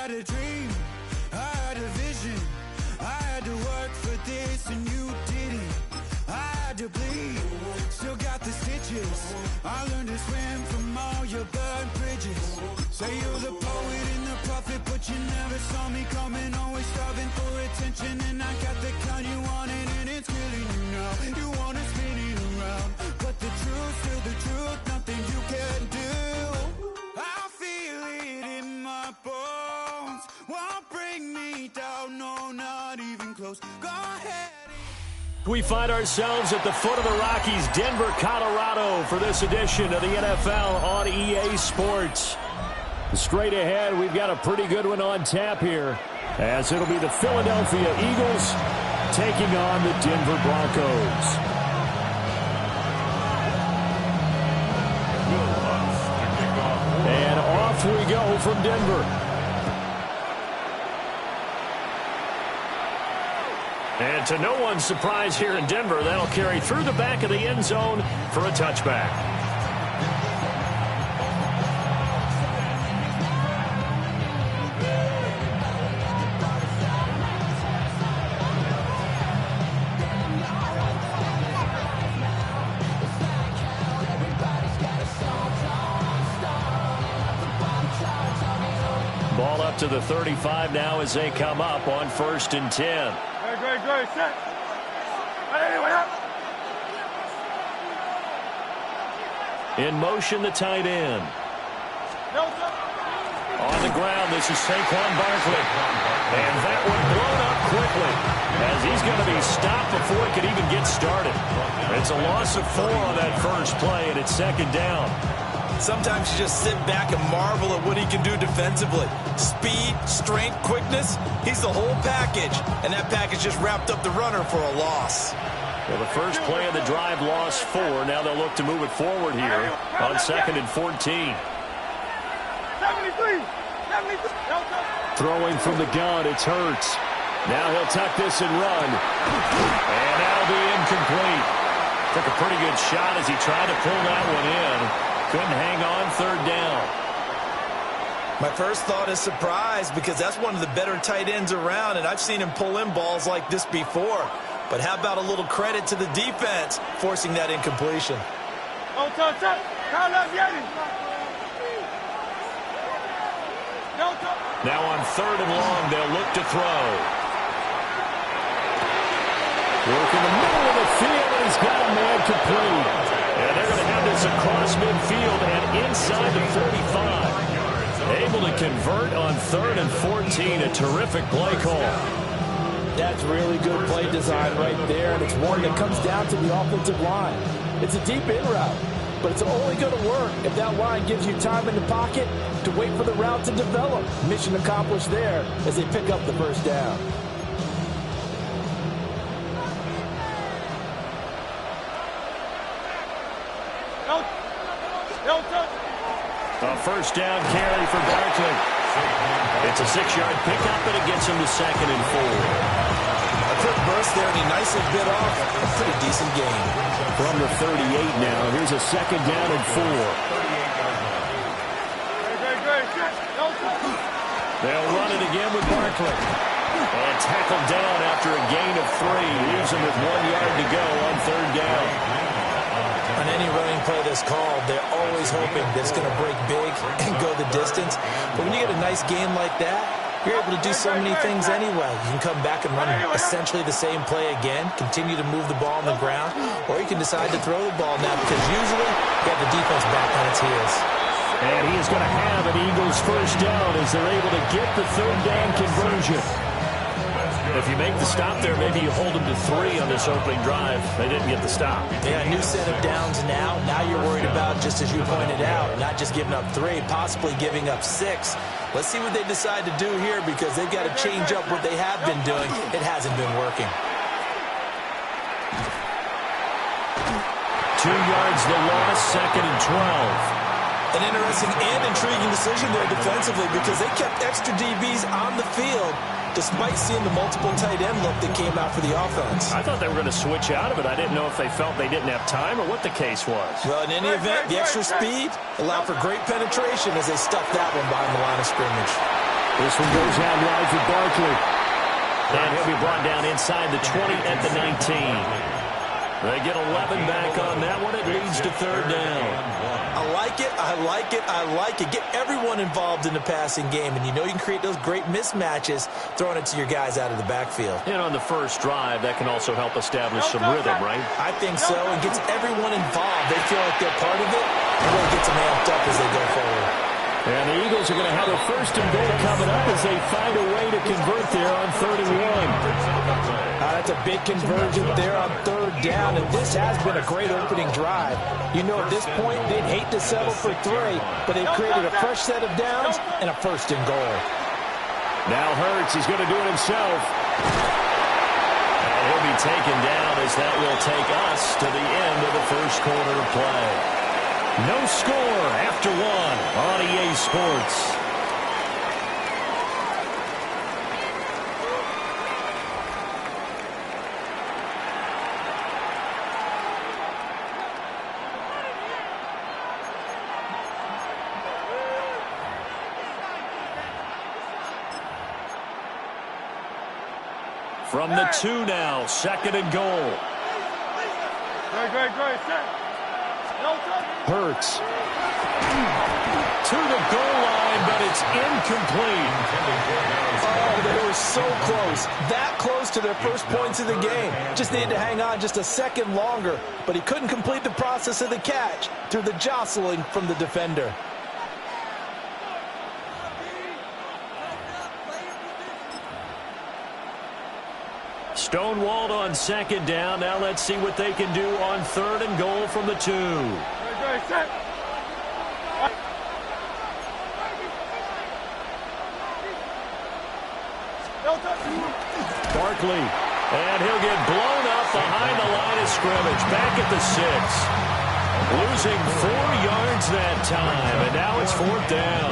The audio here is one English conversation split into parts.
had a dream, I had a vision, I had to work for this and you didn't. I had to bleed, still got the stitches. I learned to swim from all your burned bridges. Say you're the poet and the prophet, but you never saw me coming. Always starving for attention, and I got the kind you wanted, and it's killing you now. You wanna spin it around, but the truth's still the truth. Nothing you can do. I feel it in my bones. Won't bring me down, no, not even close. Go ahead. We find ourselves at the foot of the Rockies, Denver, Colorado, for this edition of the NFL on EA Sports. Straight ahead, we've got a pretty good one on tap here, as it'll be the Philadelphia Eagles taking on the Denver Broncos. And off we go from Denver. And to no one's surprise here in Denver, that'll carry through the back of the end zone for a touchback. Ball up to the 35 now as they come up on 1st and 10. Great, set. In motion, the tight end. On the ground, this is Saquon Barkley. And that one blown up quickly, as he's going to be stopped before he could even get started. It's a loss of 4 on that first play, and it's 2nd down. Sometimes you just sit back and marvel at what he can do defensively. Speed, strength, quickness, he's the whole package. And that package just wrapped up the runner for a loss. Well, the first play of the drive lost 4. Now they'll look to move it forward here on 2nd and 14. 73. Throwing from the gun, it's Hurts. Now he'll tuck this and run. And that'll be incomplete. Took a pretty good shot as he tried to pull that one in. Couldn't hang on, 3rd down. My first thought is surprise, because that's one of the better tight ends around, and I've seen him pull in balls like this before. But how about a little credit to the defense forcing that incompletion? Now on 3rd and long, they'll look to throw. Work in the middle of the field, and he's got a man complete. And they're going to have this across midfield and inside the 45. Able to convert on 3rd and 14. A terrific play call. That's really good play design right there, and it's one that comes down to the offensive line. It's a deep in route, but it's only going to work if that line gives you time in the pocket to wait for the route to develop. Mission accomplished there as they pick up the 1st down. A 1st down carry for Barkley. It's a 6-yard pickup, and it gets him to 2nd and 4. A quick burst there, and he nicely bit off a pretty decent gain. From the 38 now, here's a 2nd down and 4. They'll run it again with Barkley. And tackled down after a gain of 3. Leaves him with 1 yard to go on 3rd down. On any running play that's called, they're always hoping that it's going to break big and go the distance. But when you get a nice game like that, you're able to do so many things anyway. You can come back and run essentially the same play again, continue to move the ball on the ground, or you can decide to throw the ball now, because usually you have the defense back on its heels. And he is going to have an Eagles 1st down as they're able to get the 3rd down conversion. If you make the stop there, maybe you hold them to 3 on this opening drive. They didn't get the stop. Yeah, new set of downs now. Now you're worried about, just as you pointed out, not just giving up 3, possibly giving up 6. Let's see what they decide to do here, because they've got to change up what they have been doing. It hasn't been working. 2 yards the loss, 2nd and 12. An interesting and intriguing decision there defensively, because they kept extra DBs on the field despite seeing the multiple tight end look that came out for the offense. I thought they were going to switch out of it. I didn't know if they felt they didn't have time or what the case was. Well, in any event, the extra speed allowed for great penetration as they stuffed that one behind the line of scrimmage. This one goes out wide for Barkley. And he'll be brought down inside the 20 at the 19. They get 11 back on that one. It leads to third down. I like it, I like it, I like it. Get everyone involved in the passing game, and you know you can create those great mismatches throwing it to your guys out of the backfield. And on the first drive, that can also help establish some rhythm, right? I think so, and gets everyone involved. They feel like they're part of it, and really gets them amped up as they go forward. And the Eagles are going to have a first and goal coming up as they find a way to convert there on 31. That's a big conversion there on third down, and this has been a great opening drive. You know, at this point, they'd hate to settle for 3, but they've created a fresh set of downs and a first and goal. Now Hurts is going to do it himself. And he'll be taken down as that will take us to the end of the first quarter of play. No score after 1 on EA Sports. From the 2 now, second and goal. Great. Hurts to the goal line, but it's incomplete. Oh, they were so close. That close to their first points of the game. Just needed to hang on just a second longer, but he couldn't complete the process of the catch through the jostling from the defender. Stonewalled on second down. Now let's see what they can do on third and goal from the 2. Barkley, and he'll get blown up behind the line of scrimmage. Back at the 6. Losing 4 yards that time, and now it's fourth down.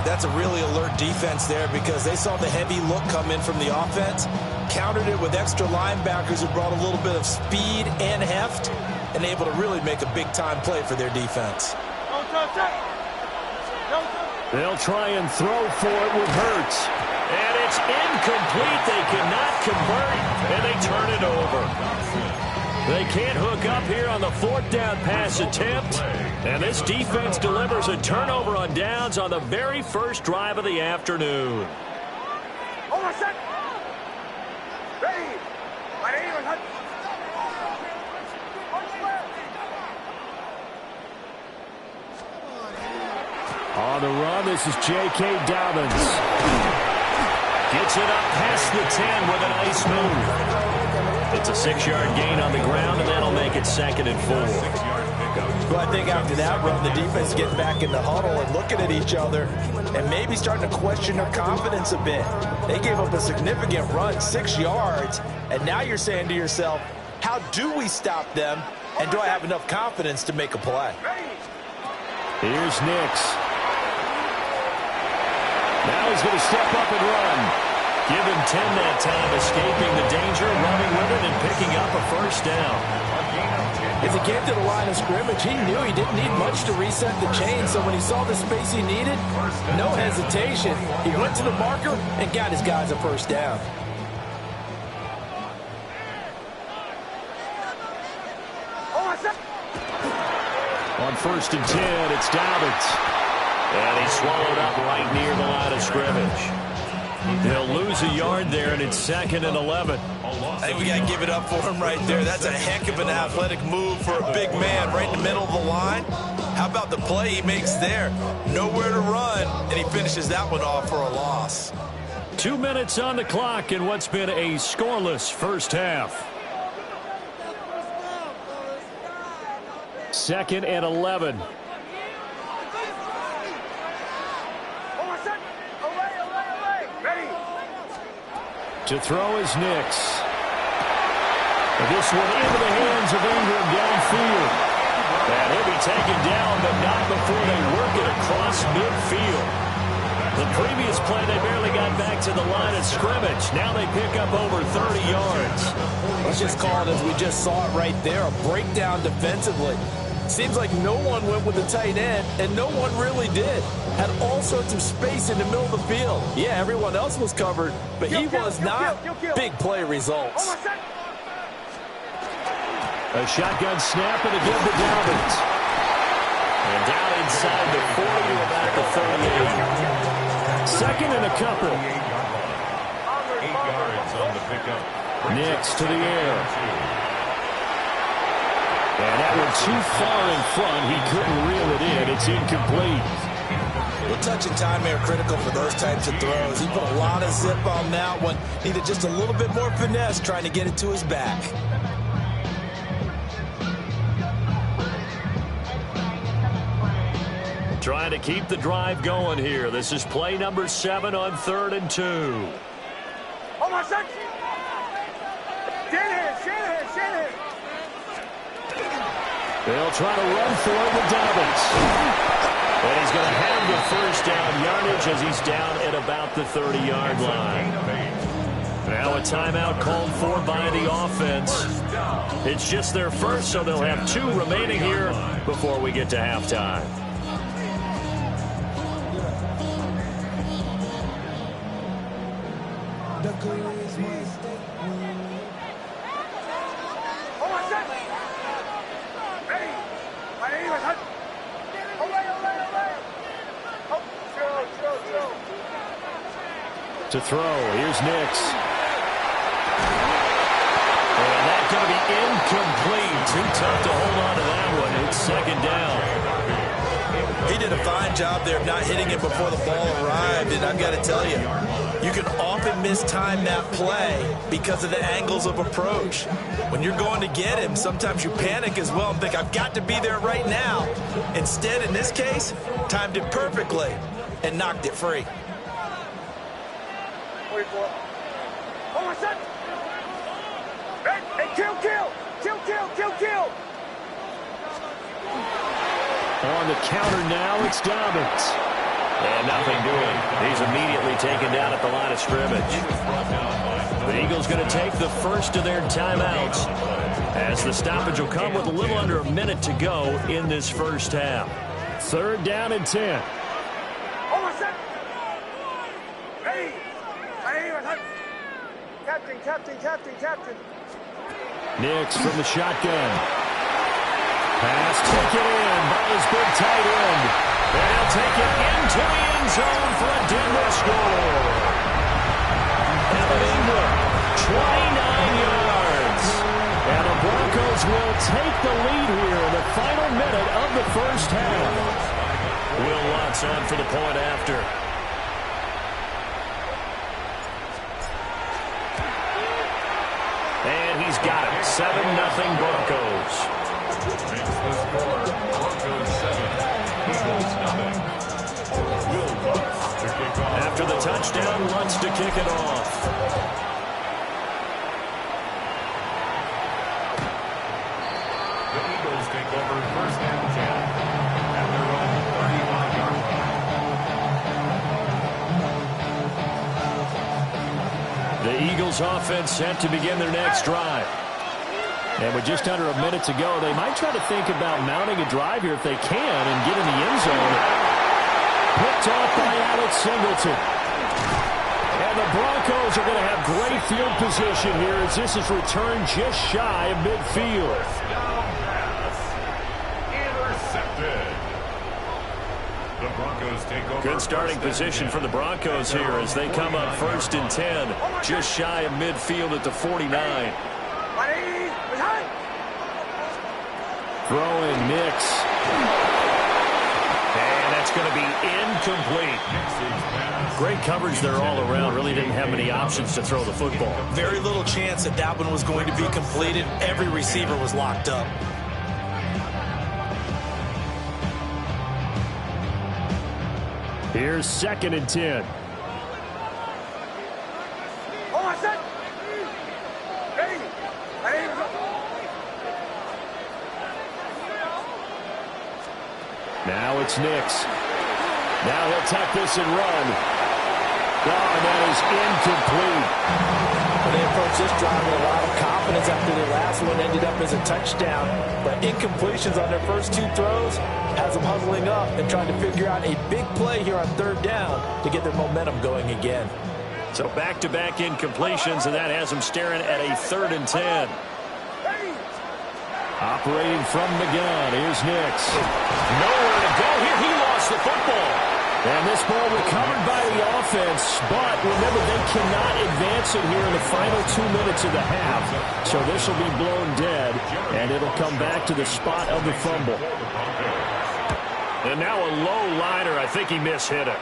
That's a really alert defense there because they saw the heavy look come in from the offense, countered it with extra linebackers who brought a little bit of speed and heft, and able to really make a big-time play for their defense. They'll try and throw for it with Hurts. And it's incomplete. They cannot convert, and they turn it over. They can't hook up here on the fourth down pass attempt. And this defense delivers a turnover on downs on the very first drive of the afternoon. On the run, this is J.K. Dobbins. Gets it up past the 10 with a nice move. It's a 6-yard gain on the ground, and that'll make it second and 4. Well, I think after that run, the defense getting back in the huddle and looking at each other and maybe starting to question their confidence a bit. They gave up a significant run, 6 yards, and now you're saying to yourself, how do we stop them, and do I have enough confidence to make a play? Here's Nix. Now he's going to step up and run. Give him 10 that time, escaping the danger, running with it, and picking up a first down. As he came to the line of scrimmage, he knew he didn't need much to reset the chain, so when he saw the space he needed, no hesitation. He went to the marker and got his guys a first down. On first and 10, it's Dobbins. And he's swallowed up right near the line of scrimmage. They'll lose a yard there, and it's second and 11. I think we got to give it up for him right there. That's a heck of an athletic move for a big man right in the middle of the line. How about the play he makes there? Nowhere to run, and he finishes that one off for a loss. 2 minutes on the clock in what's been a scoreless first half. Second and 11. To throw is Nix. This one into the hands of Ingram downfield. And he'll be taken down, but not before they work it across midfield. The previous play, they barely got back to the line of scrimmage. Now they pick up over 30 yards. Let's just call it as we just saw it right there, a breakdown defensively. Seems like no one went with the tight end, and no one really did. Had all sorts of space in the middle of the field. Yeah, everyone else was covered, but he was not. Big play results. A shotgun snap and a give to Dobbins. And down inside the 40 to about the 38. Second and a couple. 8 yards on the pickup. Next to the air. And that one too far in front. He couldn't reel it in. It's incomplete. Well, touch and time are critical for those types of throws. He put a lot of zip on that one. Needed just a little bit more finesse trying to get it to his back. Trying to keep the drive going here. This is play number 7 on 3rd and 2. Hold on, son. Shanahan. They'll try to run for it with Dobbins. And he's going to have the first down yardage as he's down at about the 30-yard line. Now a timeout called for by the offense. It's just their first, so they'll have 2 remaining here before we get to halftime. To throw, here's Nix. And that's going to be incomplete. Too tough to hold on to that one. It's second down. He did a fine job there of not hitting it before the ball arrived, and I've got to tell you, you can often mistime that play because of the angles of approach. When you're going to get him, sometimes you panic as well and think, I've got to be there right now. Instead, in this case, timed it perfectly and knocked it free. Hold on, son. Hey, kill. On the counter now, it's Dobbins. And nothing doing. He's immediately taken down at the line of scrimmage. The Eagles going to take the first of their timeouts as the stoppage will come with a little under a minute to go in this first half. 3rd down and 10. Hold on, son. Hey, Captain. Nix from the shotgun. Pass taken in by his big tight end. And he'll take it into the end zone for a Denver score. Evan Ingram, 29 yards. And the Broncos will take the lead here in the final minute of the first half. Will Lutz on for the point after. And he's got it. 7-0 Broncos. Makes the score. Broncos 7, Eagles 0. Will Lutz to kick off. After the touchdown, Lutz to kick it off. The Eagles take over 1st and 10 at their own 35-yard line. The Eagles offense set to begin their next drive. And with just under a minute to go, they might try to think about mounting a drive here if they can and get in the end zone. Picked off by Alex Singleton. And the Broncos are going to have great field position here as this is returned just shy of midfield. Intercepted. The Broncos take over. Good starting position for the Broncos here as they come up 1st and 10, just shy of midfield at the 49. Throwing Nix. And that's going to be incomplete. Great coverage there all around. Really didn't have many options to throw the football. Very little chance that that one was going to be completed. Every receiver was locked up. Here's 2nd and 10. Now it's Nix. Now he'll tuck this and run. Oh, and that is incomplete. Well, they approached this drive with a lot of confidence after their last one ended up as a touchdown. But incompletions on their first two throws has them huddling up and trying to figure out a big play here on third down to get their momentum going again. So back-to-back incompletions, and that has them staring at a 3rd and 10. Operating from the gun, here's Nix. Nowhere to go here. He lost the football. And this ball recovered by the offense, but remember, they cannot advance it here in the final 2 minutes of the half. So this will be blown dead, and it'll come back to the spot of the fumble. And now a low liner. I think he mishit it.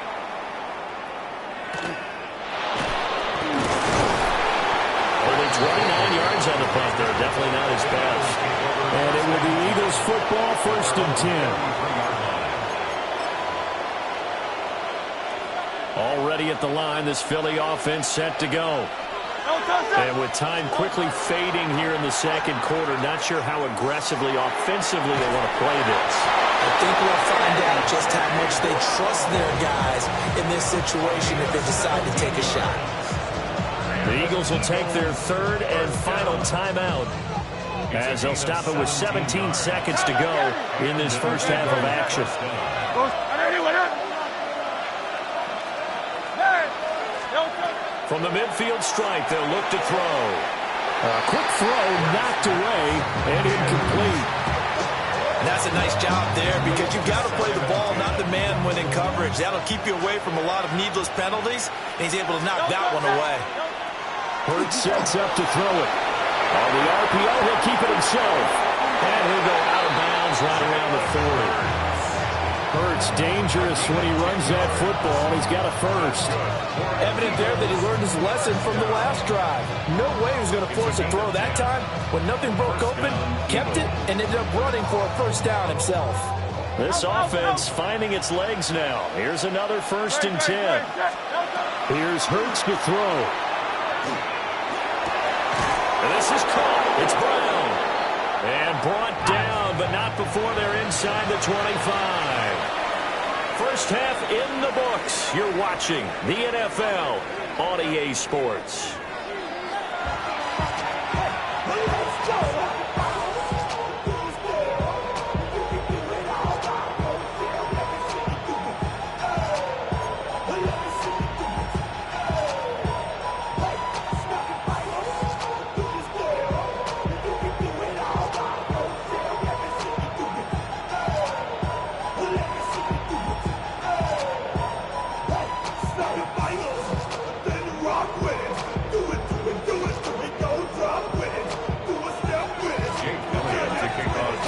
Only 29 yards on the punt there. Definitely not his best. And it will be Eagles football, 1st and 10. Already at the line, this Philly offense set to go. And with time quickly fading here in the second quarter, not sure how aggressively, offensively they want to play this. I think we'll find out just how much they trust their guys in this situation if they decide to take a shot. The Eagles will take their 3rd and final timeout as they'll stop it with 17 seconds to go in this first half of action. From the midfield stripe, they'll look to throw. A quick throw knocked away and incomplete. And that's a nice job there because you've got to play the ball, not the man when in coverage. That'll keep you away from a lot of needless penalties, and he's able to knock that one away. Hurts sets up to throw it. On the RPO, he'll keep it himself. And he'll go out of bounds right around the 40. Hurts dangerous when he runs that football. He's got a first. Evident there that he learned his lesson from the last drive. No way he was going to force a throw that time. When nothing broke open, kept it, and ended up running for a first down himself. This offense finding its legs now. Here's another 1st and 10. Here's Hurts to throw. And this is caught. It's Brown. And brought down, but not before they're inside the 25. First half in the books. You're watching the NFL on EA Sports.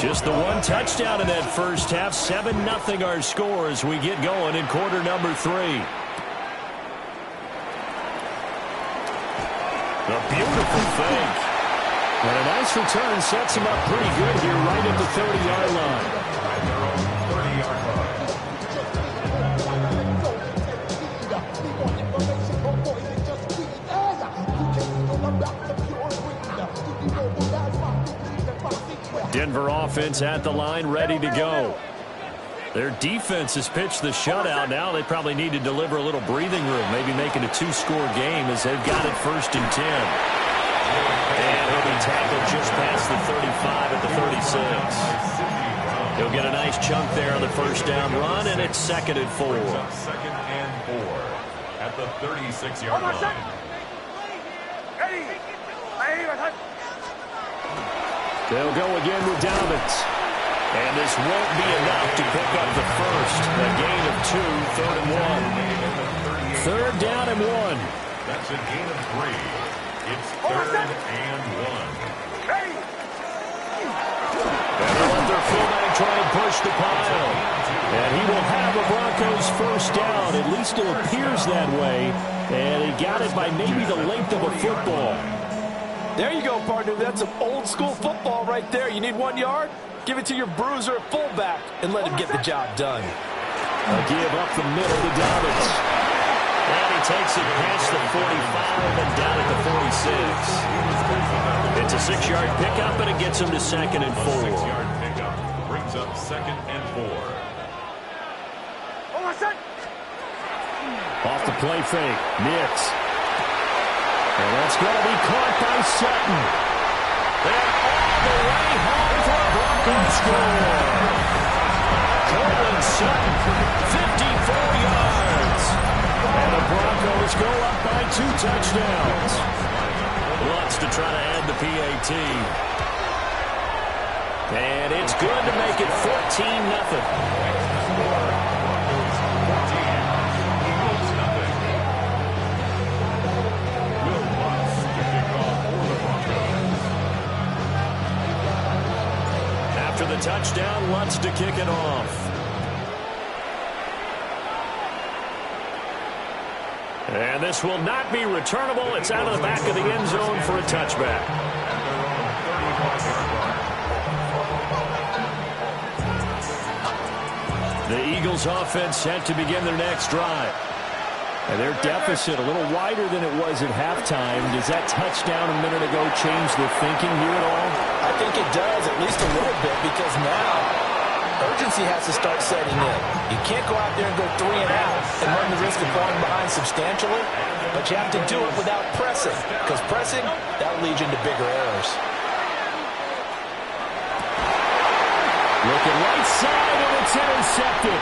Just the one touchdown in that first half. 7-0 our score as we get going in quarter number 3. A beautiful fake. And a nice return sets him up pretty good here right at the 30-yard line. At their own 30-yard line. Denver offense at the line, ready to go. Their defense has pitched the shutout. Now they probably need to deliver a little breathing room, maybe making a 2-score game as they've got it 1st and 10. And he'll be tackled just past the 35 at the 36. He'll get a nice chunk there on the first down run, and it's 2nd and 4. 2nd and 4 at the 36-yard line. They'll go again with Dobbins. And this won't be enough to pick up the first. A gain of 2, 3rd and 1. 3rd down and 1. That's a gain of 3. It's 3rd and 1. And they'll let their fullback try and push the pile. And he will have the Broncos first down. At least it appears that way. And he got it by maybe the length of a football. There you go, partner. That's some old-school football right there. You need 1 yard? Give it to your bruiser at fullback and let him get the job done. A give up the middle to Dobbins. And he takes it past the 45 and down at the 46. It's a 6-yard pickup, and it gets him to 2nd and 4. 6-yard pickup brings up 2nd and 4. Off the play fake. Nix. And that's going to be caught by Sutton. And all the way home for a Broncos score. Cortland Sutton, 54 yards. And the Broncos go up by 2 touchdowns. Lutz to try to add the PAT. And it's good to make it 14-0. After the touchdown, Lutz to kick it off. And this will not be returnable. It's out of the back of the end zone for a touchback. The Eagles offense set to begin their next drive. And their deficit a little wider than it was at halftime. Does that touchdown a minute ago change the thinking here at all? I think it does, at least a little bit, because now urgency has to start setting in. You can't go out there and go 3 and out and run the risk of falling behind substantially, but you have to do it without pressing, because pressing, that will lead you into bigger errors. Looking right side, and it's intercepted.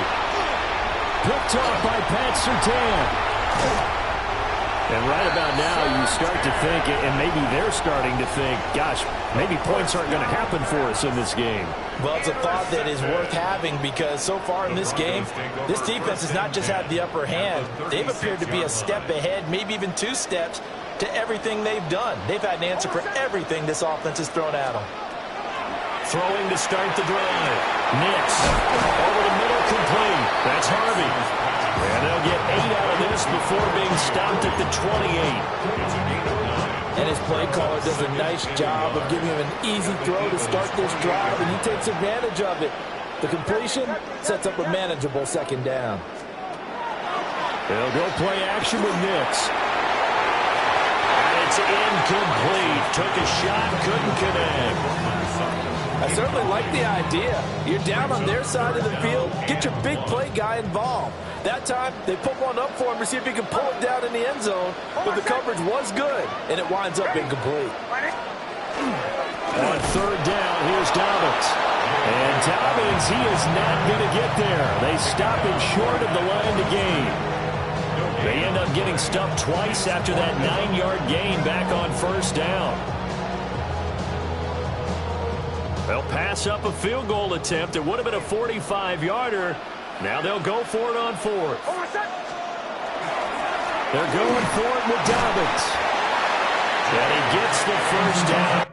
Picked off by Pat Surtain. And right about now, you start to think, and maybe they're starting to think, gosh, maybe points aren't going to happen for us in this game. Well, it's a thought that is worth having because so far in this game, this defense has not just had the upper hand. They've appeared to be a step ahead, maybe even 2 steps to everything they've done. They've had an answer for everything this offense has thrown at them. Throwing to start the drive. Nix. Over the middle, complete. That's Harvey. And they'll get 8 out of this before being stopped at the 28. And his play caller does a nice job of giving him an easy throw to start this drive, and he takes advantage of it. The completion sets up a manageable second down. They'll go play action with Nix. And it's incomplete. Took a shot, couldn't connect. I certainly like the idea. You're down on their side of the field. Get your big play guy involved. That time, they put one up for him to see if he can pull it down in the end zone. But the coverage was good, and it winds up incomplete. On 3rd down, here's Dobbins. And Dobbins, he is not going to get there. They stop him short of the line to gain. They end up getting stuffed twice after that 9-yard gain back on 1st down. They'll pass up a field goal attempt. It would have been a 45-yarder. Now they'll go for it on 4th. They're going for it with Dobbins. And he gets the 1st down.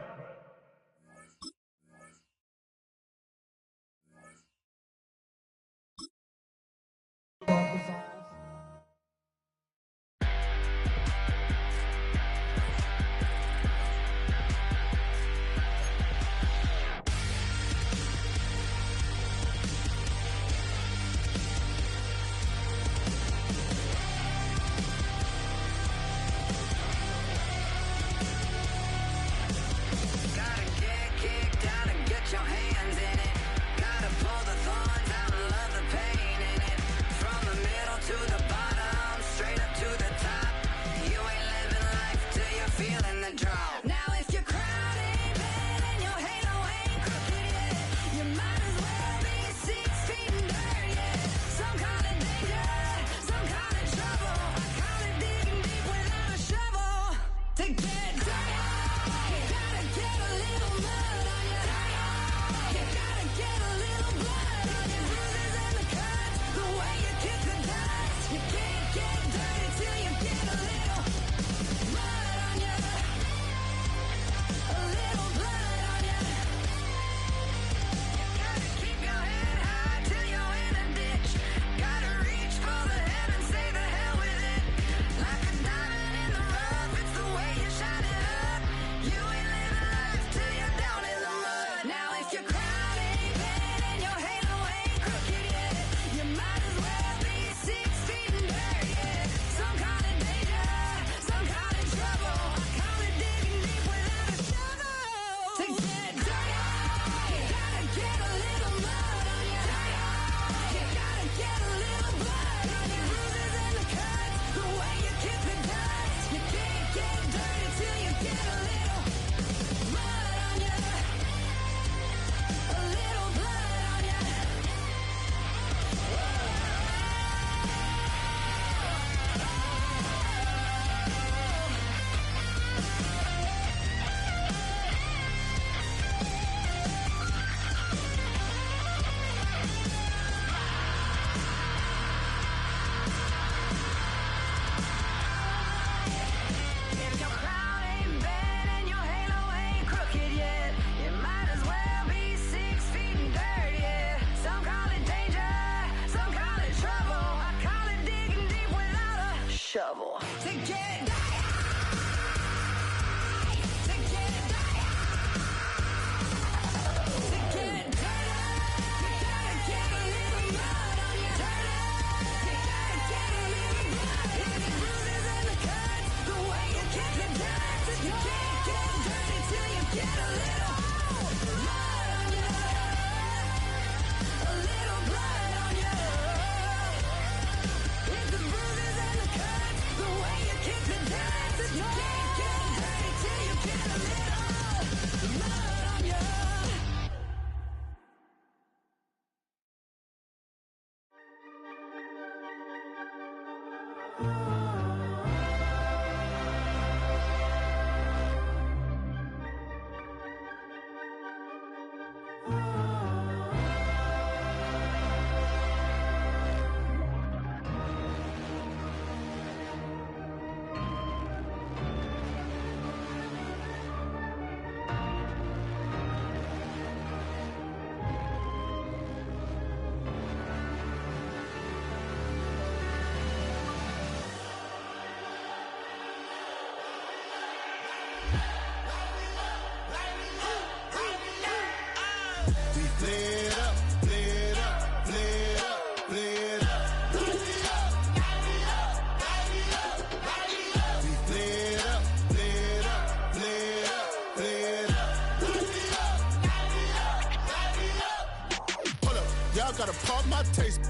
Gotta pump my taste.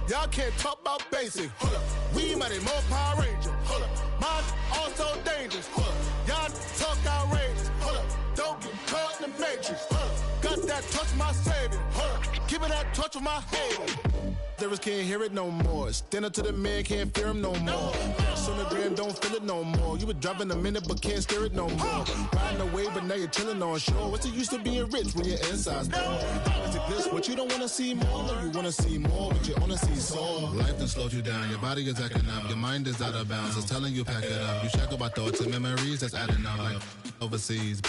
Y'all can't talk about basic. We mighty more Power Ranger. Mine also dangerous. Y'all talk outrageous. Don't get caught in the matrix. Got that touch my savior. Give me that touch of my haters. Lyrics can't hear it no more. Stand up to the man, can't fear him no more. On the gram, don't feel it no more. You were driving a minute, but can't steer it no more. Riding away, but now you're chilling on shore. What's the use of being rich when your inside's poor? Is it this what you don't wanna see more? No, you wanna see more, but you wanna see soar. Life done slowed you down. Your body is acting up. Your mind is out of bounds. It's telling you pack it up. You shack about thoughts and memories that's adding up. Like overseas,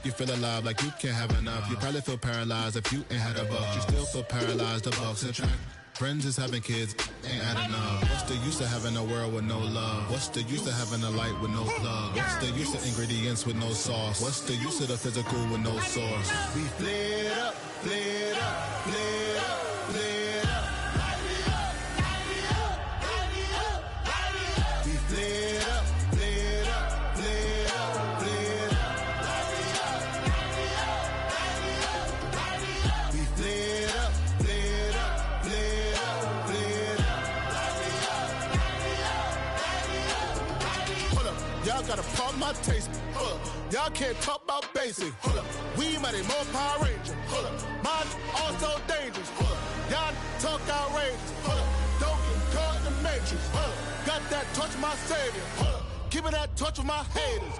you feel alive like you can't have enough. You probably feel paralyzed if you ain't had a buck. You still feel paralyzed, the bucks and track. Friends is having kids, ain't adding up. What's the use of having a world with no love? What's the use of having a light with no plug? What's the use of ingredients with no sauce? What's the use of the physical with no source? We flared up, flared up, flared up, flared up. We flared up, flared up, flared up, flared up. We flared up, flared up, flared up. Y'all gotta pump my taste. Y'all can't talk about basic. We mighty more Power Ranger. Mine also dangerous. Y'all talk outrageous. Don't get caught in the matrix. Got that touch my savior. Give me that touch with my haters.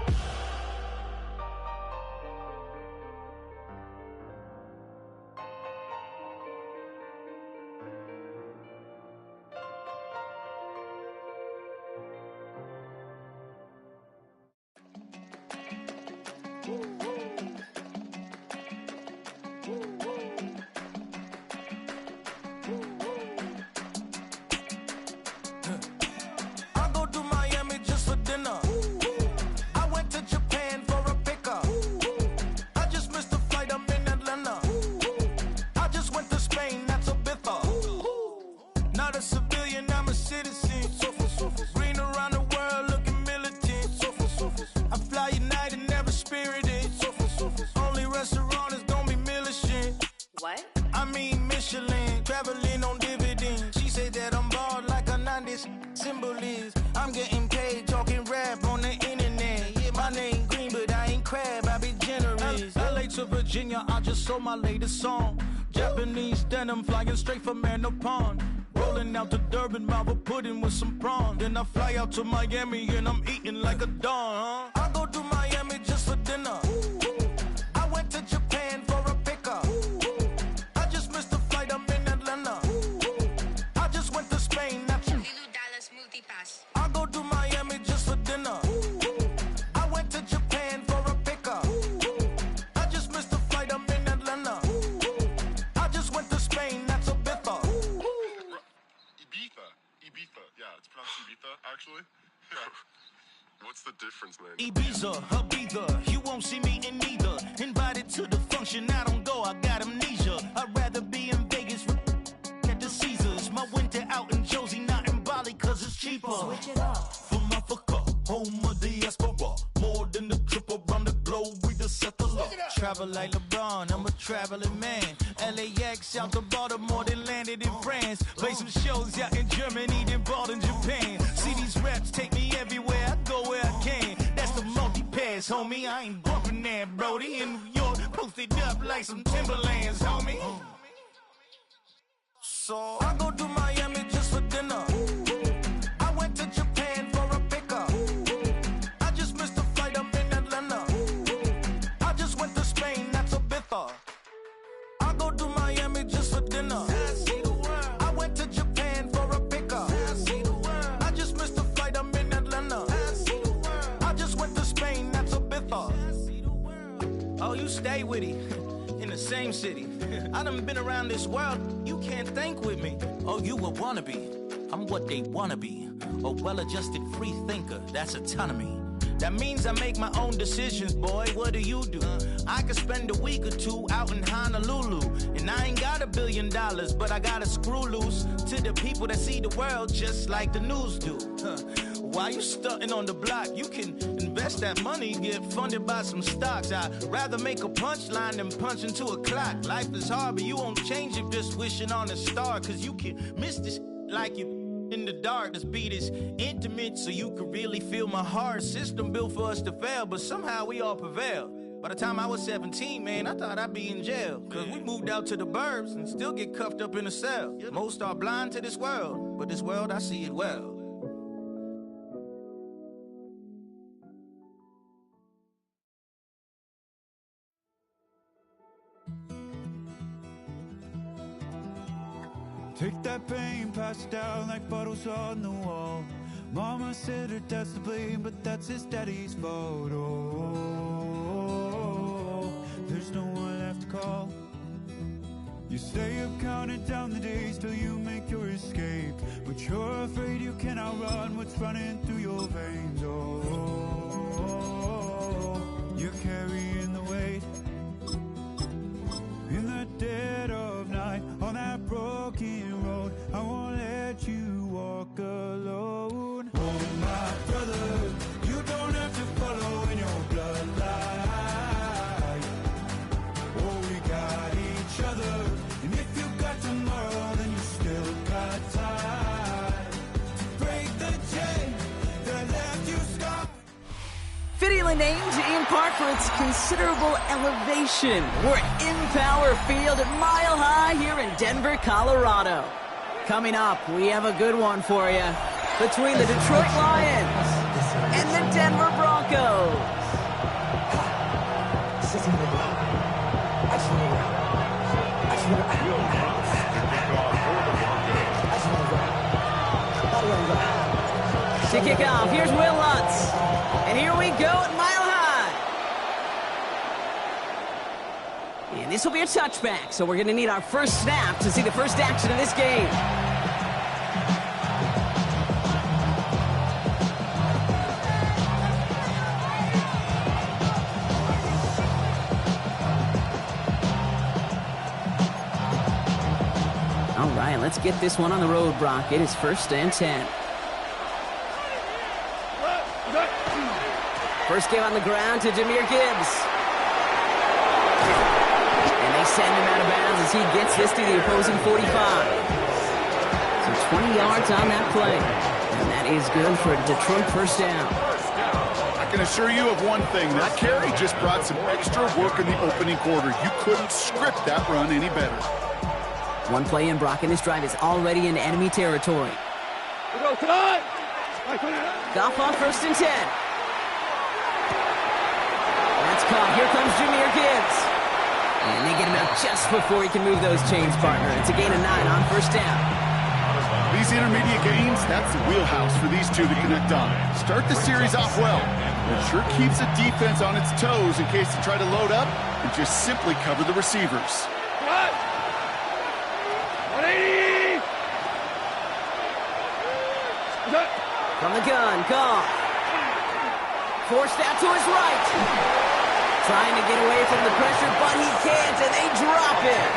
I'm getting paid talking rap on the internet. Yeah, my name green, but I ain't crab, I be generous. LA to Virginia, I just sold my latest song. Japanese denim flying straight from Pond. Rolling out to Durban, mouth a pudding with some prawn. Then I fly out to Miami and I'm eating like a don. I go to Miami just for dinner. I went to Japan for a pickup. I just missed the flight, I'm in Atlanta. I just went to Spain, not you. I go to Miami just for dinner. I went to Japan for a pickup. I just missed the flight, I'm in Atlanta. I just went to Spain, that's a Ibiza. Ibiza, yeah, it's pronounced Ibiza, actually. What's the difference, man? Ibiza, Ibiza, you won't see me in neither. Invited to the function, I don't go, I got amnesia. I'd rather be in Vegas at the Caesars. My winter out in Josie, not in Bali, cause it's cheaper. Switch it up. From Africa, home of the diaspora. More than the trip around the globe, we the settler. Travel like LeBron, I'm a traveling man. LAX out to Baltimore, then landed in France. Play some shows out in Germany, then bought in Japan. See these raps take me everywhere, I go where I can. That's the multi-pass, homie, I ain't bumping that, Brody. In New York, posted up like some Timberlands, homie. So I go to Miami just for dinner. stay with him in the same city. I done been around this world, you can't think with me. Oh, you a wannabe, I'm what they wanna be. A well-adjusted free thinker, that's autonomy. That means I make my own decisions, boy, what do? I could spend a week or two out in Honolulu, and I ain't got $1 billion, but I got a screw loose to the people that see the world just like the news do. While you stunting on the block, you can invest that money, get funded by some stocks. I'd rather make a punchline than punch into a clock. Life is hard, but you won't change it just wishing on a star, cause you can miss this like you in the dark. This beat is intimate, so you can really feel my heart. System built for us to fail, but somehow we all prevail. By the time I was 17, man, I thought I'd be in jail, cause we moved out to the burbs and still get cuffed up in a cell. Most are blind to this world, but this world, I see it well. Take that pain, pass it down like bottles on the wall. Mama said her dad's to blame, but that's his daddy's fault. Oh, there's no one left to call. You stay up counting down the days till you make your escape, but you're afraid you cannot run what's running through your veins. Oh, you're carrying the weight in the dead of night on that broken road. I won't let you walk alone. Oh, my brother, you don't have to follow in your bloodline. Oh, we got each other, and if you got tomorrow, then you still got time to break the chain that left you scarred. Fittingly named Ian Park for its considerable elevation. We're in Power Field at Mile High here in Denver, Colorado. Coming up, we have a good one for you between the Detroit Lions and the Denver Broncos. To kick off, here's Will Lutz. And here we go at Mile High. And this will be a touchback, so we're going to need our first snap to see the first action of this game. All right, let's get this one on the road, Brock. It is 1st and 10. First game on the ground to Jahmyr Gibbs. And they send him out of bounds as he gets this to the opposing 45. So 20 yards on that play. And that is good for a Detroit first down. I can assure you of one thing. That carry just brought some extra work in the opening quarter. You couldn't script that run any better. One play in, Brock, and this drive is already in enemy territory. Goff on 1st and 10. That's caught. Here comes Jahmyr Gibbs. And they get him out just before he can move those chains, partner. It's a gain of 9 on 1st down. These intermediate gains, that's the wheelhouse for these two to connect on. Start the series off well. It sure keeps the defense on its toes in case they try to load up and just simply cover the receivers. 180! From the gun, Goff. Forced out to his right. Trying to get away from the pressure, but he can't, and they drop it.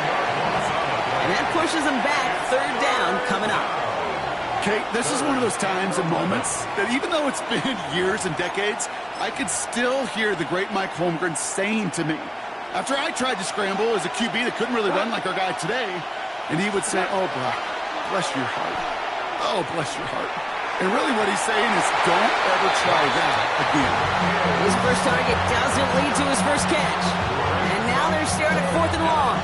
And that pushes them back. 3rd down coming up. Kate, this is one of those times and moments that even though it's been years and decades, I can still hear the great Mike Holmgren saying to me, after I tried to scramble as a QB that couldn't really run like our guy today, and he would say, oh, Brock, bless your heart. Oh, bless your heart. And really what he's saying is don't ever try that again. His first target doesn't lead to his first catch. And now they're staring at 4th and long.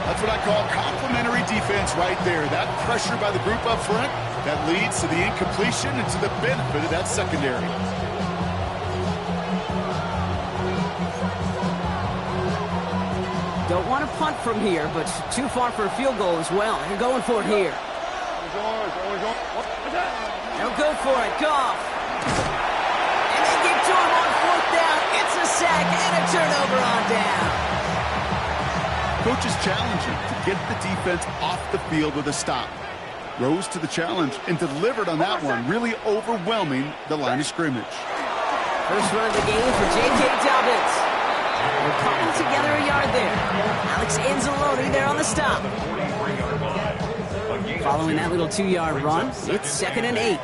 That's what I call complementary defense right there. That pressure by the group up front, that leads to the incompletion and to the benefit of that secondary. Don't want to punt from here, but too far for a field goal as well. They're going for it here. They'll go for it. Goff. And they get to him on 4th down It's a sack and a turnover on down. Coach is challenging to get the defense off the field with a stop. Rose to the challenge and delivered on that one, really overwhelming the line of scrimmage. First run of the game for J.K. Dobbins. We're cutting together a yard there. Alex Anzalone there on the stop. Following that little 2-yard run, it's 2nd and 8.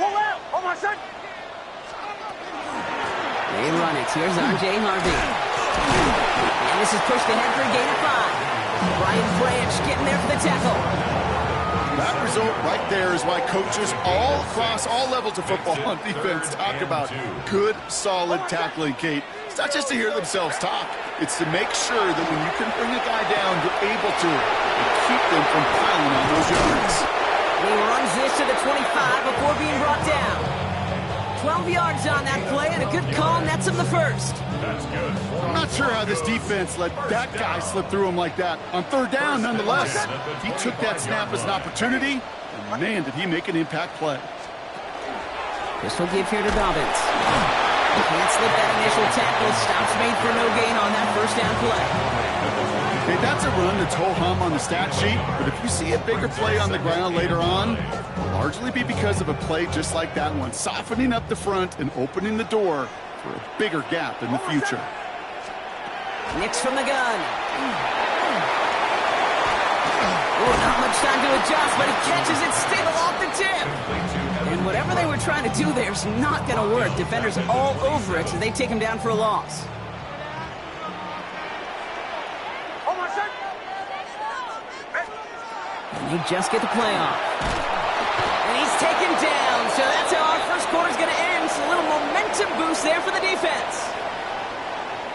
Pull out! Hold on, son! They run it. Here's R.J. Harvey. And this is pushed ahead for a gain of 5. Brian Branch getting there for the tackle. That result right there is why coaches all across all levels of football on defense talk about good, solid tackling, Kate. It's not just to hear themselves talk. It's to make sure that when you can bring a guy down, you're able to and keep them from piling on those yards. He runs this to the 25 before being brought down. 12 yards on that play, and a good call nets him the first. That's good. I'm not sure how this defense let that guy slip through him like that. On 3rd down, nonetheless, he took that snap as an opportunity, and man, did he make an impact play. Pistol give here to Dobbins. Can't slip that initial tackle. Stops made for no gain on that first down play. Okay, that's a run that's ho-hum on the stat sheet, but if you see a bigger play on the ground later on, it'll largely be because of a play just like that one, softening up the front and opening the door for a bigger gap in the future. Nix from the gun. Oh, not much time to adjust, but he catches it still off the tip. And whatever they were trying to do there is not going to work. Defenders all over it, so they take him down for a loss. And they just get the play off. And he's taken down, so that's how our first quarter's going to end. So a little momentum boost there for the defense.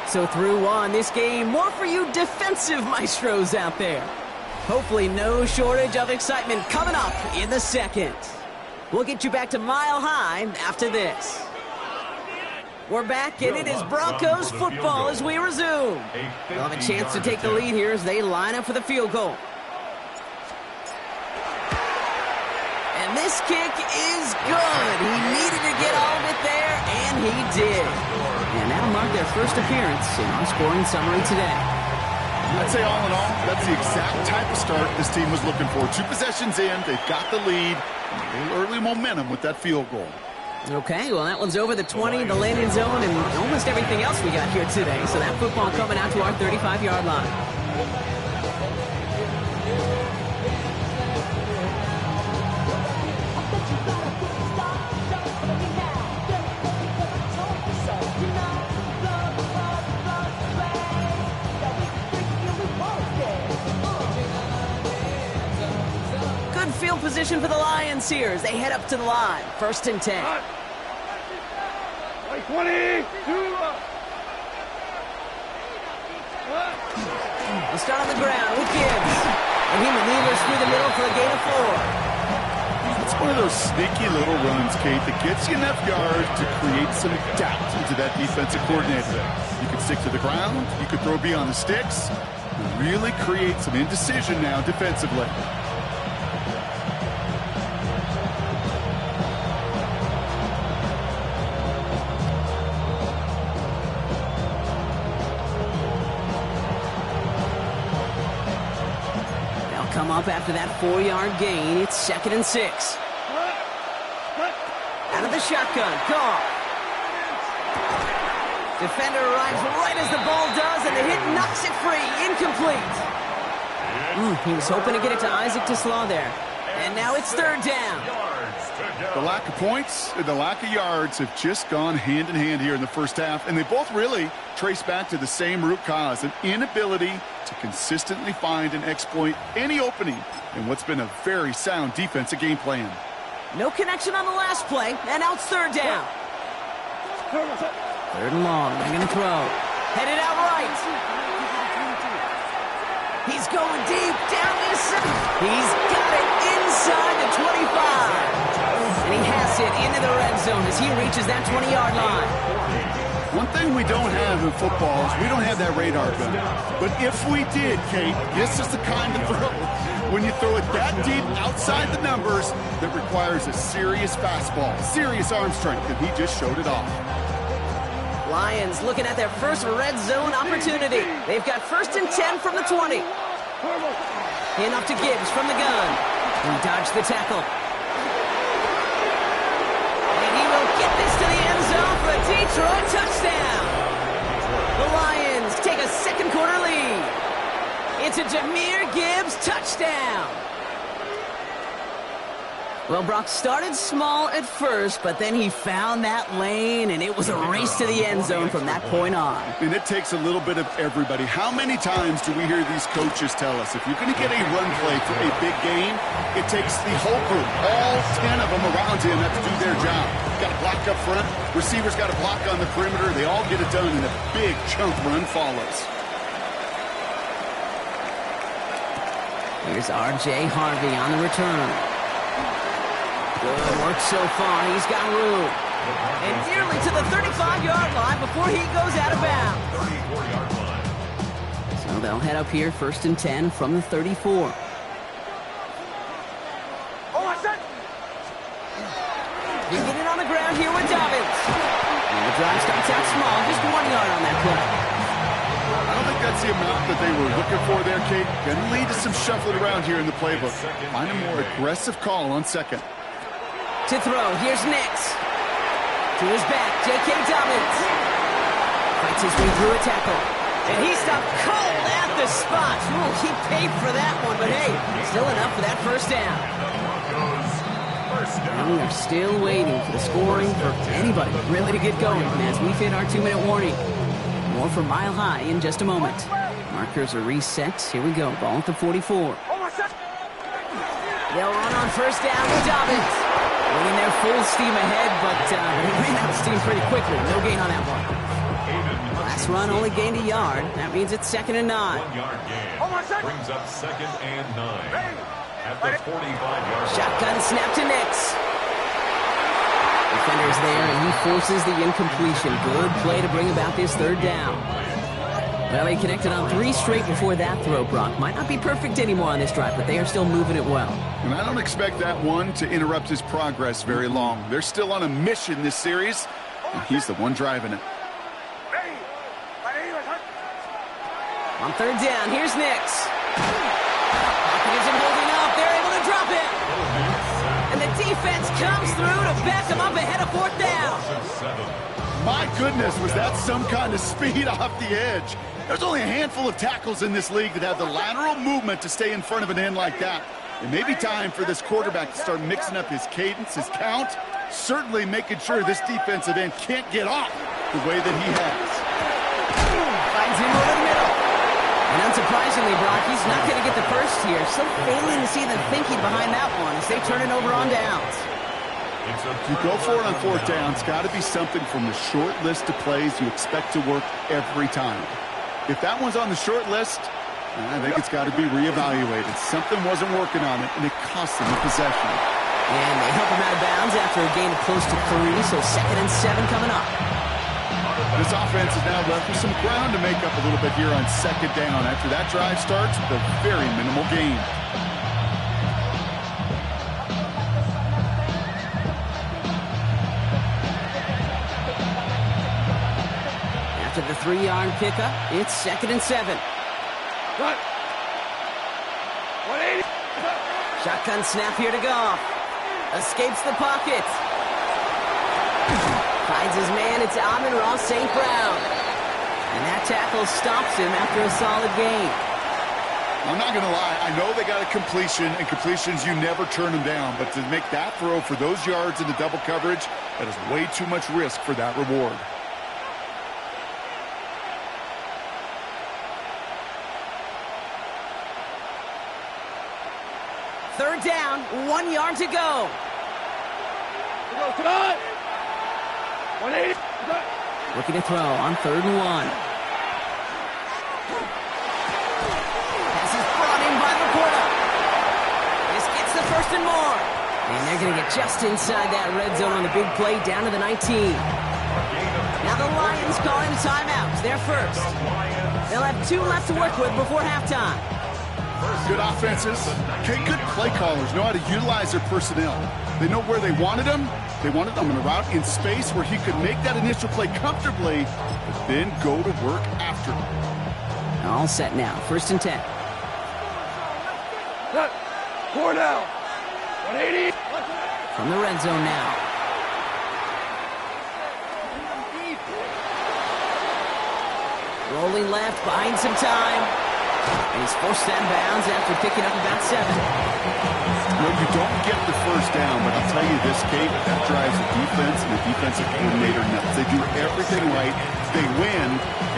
So through one, this game, more for you defensive maestros out there. Hopefully no shortage of excitement coming up in the second. We'll get you back to Mile High after this. We're back, and it is Broncos football as we resume. They'll have a chance to take the lead here as they line up for the field goal. And this kick is good. He needed to get all of it there, and he did. And that'll mark their first appearance in our scoring summary today. I'd say all in all, that's the exact type of start this team was looking for. 2 possessions in, they've got the lead, and a little early momentum with that field goal. Okay, well, that one's over the 20, the landing zone, and almost everything else we got here today. So that football coming out to our 35-yard line. Field position for the Lions here as they head up to the line. 1st and 10. 20. We'll start on the ground with Gibbs. And he maneuvers through the middle for a gain of 4. It's one of those sneaky little runs, Kate, that gets you enough yards to create some doubt into that defensive coordinator. You could stick to the ground, you could throw beyond the sticks, and really create some indecision now defensively. Come up after that 4-yard gain. It's 2nd and 6. Out of the shotgun. Goff. Defender arrives right as the ball does, and the hit knocks it free. Incomplete. He was hoping to get it to Isaac Teslaw there. And now it's 3rd down. The lack of points and the lack of yards have just gone hand in hand here in the first half, and they both really trace back to the same root cause, an inability to consistently find and exploit any opening in what's been a very sound defensive game plan. No connection on the last play, and now it's 3rd down. 3rd and long, they're going to throw. Headed out right. He's going deep, down the center. He's got it inside the 25. And he has it into the red zone as he reaches that 20-yard line. One thing we don't have in football is we don't have that radar gun. But if we did, Kate, this is the kind of throw, when you throw it that deep outside the numbers, that requires a serious fastball, serious arm strength, and he just showed it off. Lions looking at their first red zone opportunity. They've got 1st and 10 from the 20. In up to Gibbs from the gun. He dodged the tackle. And he will get this to the end zone for a Detroit touchdown. The Lions take a second quarter lead. It's a Jahmyr Gibbs touchdown. Well, Brock started small at first, but then he found that lane, and it was a race to the end zone from that point on. And it takes a little bit of everybody. How many times do we hear these coaches tell us, if you're going to get a run play for a big game, it takes the whole group, all 10 of them around him have to do their job. Got to block up front, receivers got to block on the perimeter. They all get it done, and a big chunk run follows. Here's R.J. Harvey on the return. Good work so far. He's got room. And nearly to the 35-yard line before he goes out of bounds. 34-yard line. So they'll head up here 1st and 10 from the 34. You get it on the ground here with Dobbins. And the drive starts out small, just 1 yard on that play. I don't think that's the amount that they were looking for there, Kate. Going to lead to some shuffling around here in the playbook. Find a more aggressive call on second. To throw, here's Nix. To his back, J.K. Dobbins. Fights his way through a tackle. And he stopped cold at the spot. Ooh, he paid for that one, but hey, still enough for that first down. And we are still waiting for the scoring for anybody really to get going as we've hit our 2-minute warning. More from Mile High in just a moment. Markers are reset. Here we go. Ball at the 44. They'll run on first down with Dobbins. In there full steam ahead, but he ran out of steam pretty quickly. No gain on that one. Last run only gained a yard. That means it's 2nd and 9. 1-yard gain brings up 2nd and 9 at the 45-yard line. Shotgun snap to Nix. Defender's there, and he forces the incompletion. Good play to bring about this 3rd down. Well, they connected on 3 straight before that throw, Brock. Might not be perfect anymore on this drive, but they are still moving it well. And I don't expect that one to interrupt his progress very long. They're still on a mission this series, and he's the one driving it. On 3rd down, here's Nix. Pocket isn't holding up. They're able to drop it. And the defense comes through to back him up ahead of 4th down. My goodness, was that some kind of speed off the edge? There's only a handful of tackles in this league that have the lateral movement to stay in front of an end like that. It may be time for this quarterback to start mixing up his cadence, his count, certainly making sure this defensive end can't get off the way that he has. Finds him over the middle. And unsurprisingly, Brock, he's not going to get the first here. Still failing to see the thinking behind that one as they turn it over on downs. You go for it on 4th down. It's got to be something from the short list of plays you expect to work every time. If that one's on the short list, I think it's got to be reevaluated. Something wasn't working on it, and it cost them the possession. And they help him out of bounds after a gain of close to 3, so 2nd and 7 coming up. This offense is now left with some ground to make up a little bit here on 2nd down after that drive starts with a very minimal gain. After the 3-yard pickup, it's 2nd and 7. Cut. 180. Shotgun snap here to Goff. Escapes the pocket. Finds his man. It's Amon-Ra St. Brown. And that tackle stops him after a solid gain. I'm not going to lie. I know they got a completion, and completions, you never turn them down. But to make that throw for those yards into double coverage, that is way too much risk for that reward. Third down, 1 yard to go. Come on. 180. Looking to throw on 3rd and 1. Pass is brought in by Laporta. This gets the 1st and more. And they're going to get just inside that red zone on the big play down to the 19. Now the Lions calling the timeouts. They're first. They'll have 2 left to work with before halftime. Good offenses. Okay, good play callers know how to utilize their personnel. They know where they wanted them. They wanted them in a route in space where he could make that initial play comfortably, but then go to work after. All set now. 1st and 10. Cut. 4 down. 180. From the red zone now. Rolling left, buying some time. And he's forced out of bounds after picking up about 7. Well, you don't get the first down, but I'll tell you this, Kate, that drives the defense and the defensive coordinator nuts. They do everything right. They win,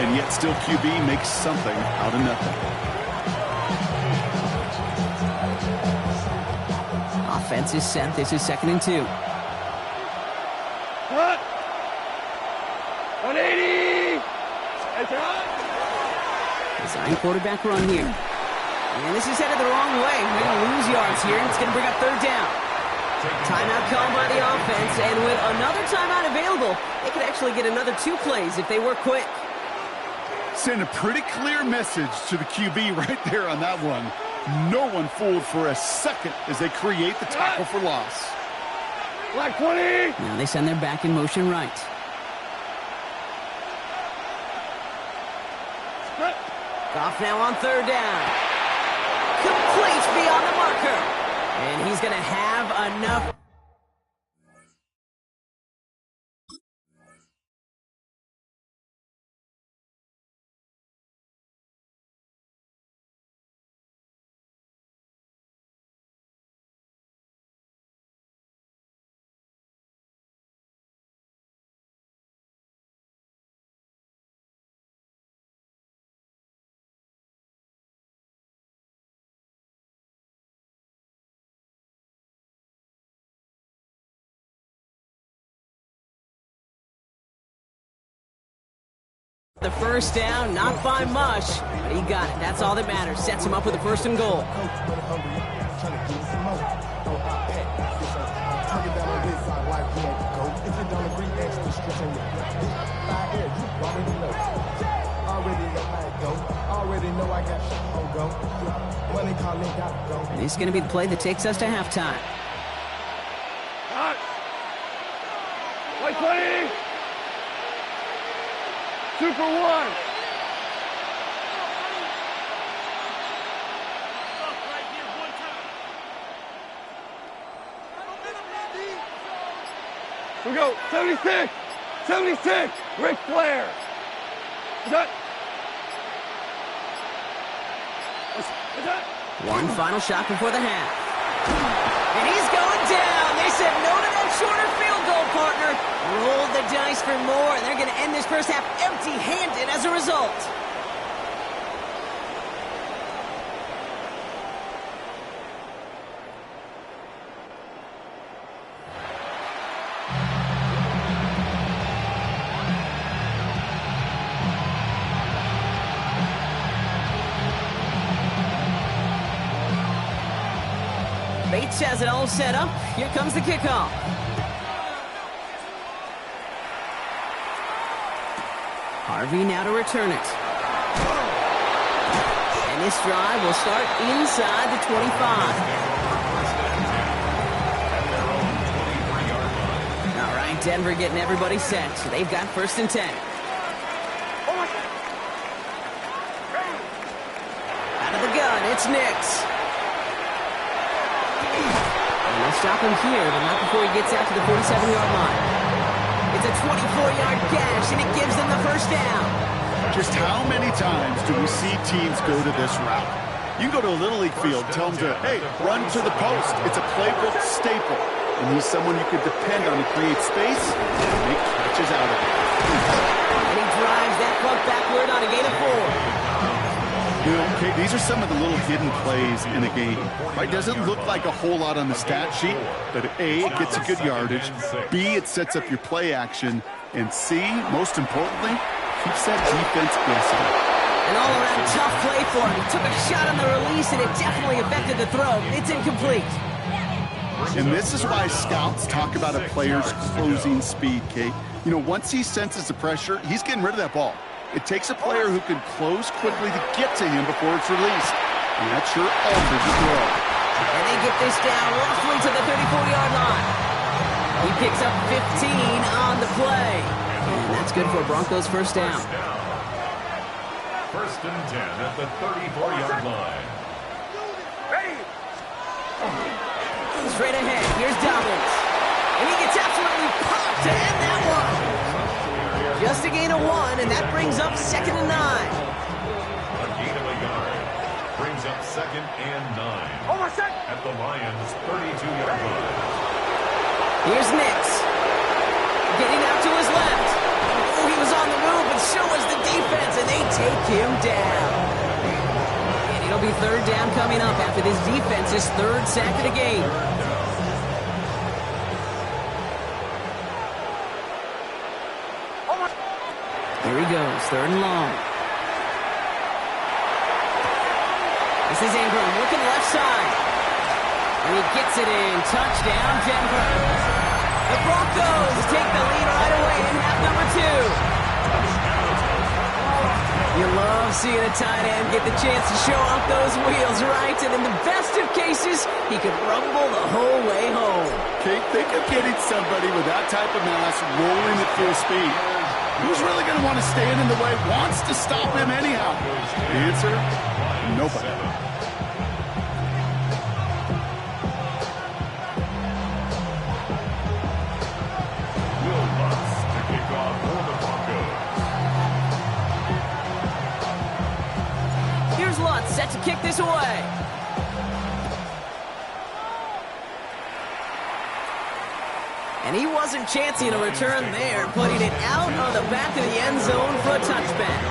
and yet still QB makes something out of nothing. Offense is set. This is 2nd and 2. Cut. 180. Design quarterback run here. And this is headed the wrong way. They're going to lose yards here, and it's going to bring up 3rd down. Timeout called by the offense, and with another timeout available, they could actually get another 2 plays if they work quick. Send a pretty clear message to the QB right there on that one. No one fooled for a second as they create the tackle for loss. Black 20. Now they send their back in motion right. Goff now on 3rd down. Complete beyond the marker. And he's going to have enough. The 1st down, not by much, but he got it. That's all that matters. Sets him up with a 1st and goal. This is going to be the play that takes us to halftime. White 20. 2 for 1. We go. 76. 76. Ric Flair. Cut. One final shot before the half. And he's going down. They said no to that shorter field goal, partner. Roll the dice for more, and they're going to end this first half empty-handed as a result. Bates has it all set up. Here comes the kickoff. Harvey now to return it. And this drive will start inside the 25. All right, Denver getting everybody set. So they've got 1st and 10. Out of the gun, it's Nix. And they'll stop him here, but not before he gets out to the 47-yard line. It's a 24-yard gash, and it gives them the 1st down. Just how many times do we see teams go to this route? You go to a Little League field, tell them to, hey, run to the post. It's a playbook staple. And he's someone you could depend on to create space and make catches out of it. And he drives that puck backward on a gain of 4. You know, okay, these are some of the little hidden plays in a game. Right? Doesn't look like a whole lot on the stat sheet, but A, it gets a good yardage. B, it sets up your play action. And C, most importantly, keeps that defense guessing. An all-around tough play for him. He took a shot on the release, and it definitely affected the throw. It's incomplete. And this is why scouts talk about a player's closing speed, Kate. You know, once he senses the pressure, he's getting rid of that ball. It takes a player who can close quickly to get to him before it's released. And that sure altered the throw. And they get this down roughly to the 34-yard line. He picks up 15 on the play. And that's good for Broncos first down. First and 10 at the 34-yard line. Straight ahead, here's Dobbins. And he gets absolutely popped to end that one. Just a gain of 1, and that brings up 2nd and 9. A gain of a yard brings up 2nd and 9 at the Lions' 32-yard line. Here's Nix. Getting out to his left. Oh, he was on the move, but so was the defense, and they take him down. And it'll be 3rd down coming up after this defense's 3rd sack of the game. Here he goes, 3rd and long. This is Ingram looking left side. And he gets it in. Touchdown, Denver. The Broncos take the lead right away in half number 2. You love seeing a tight end get the chance to show off those wheels, right? And in the best of cases, he could rumble the whole way home. Okay, think of getting somebody with that type of mass rolling at full speed. Who's really going to want to stand in the way, wants to stop him anyhow? The answer, nobody. Will Lutz to kick off for the Broncos. Here's Lutz set to kick this away. And he wasn't chancing a return there, putting it out on the back of the end zone for a touchback.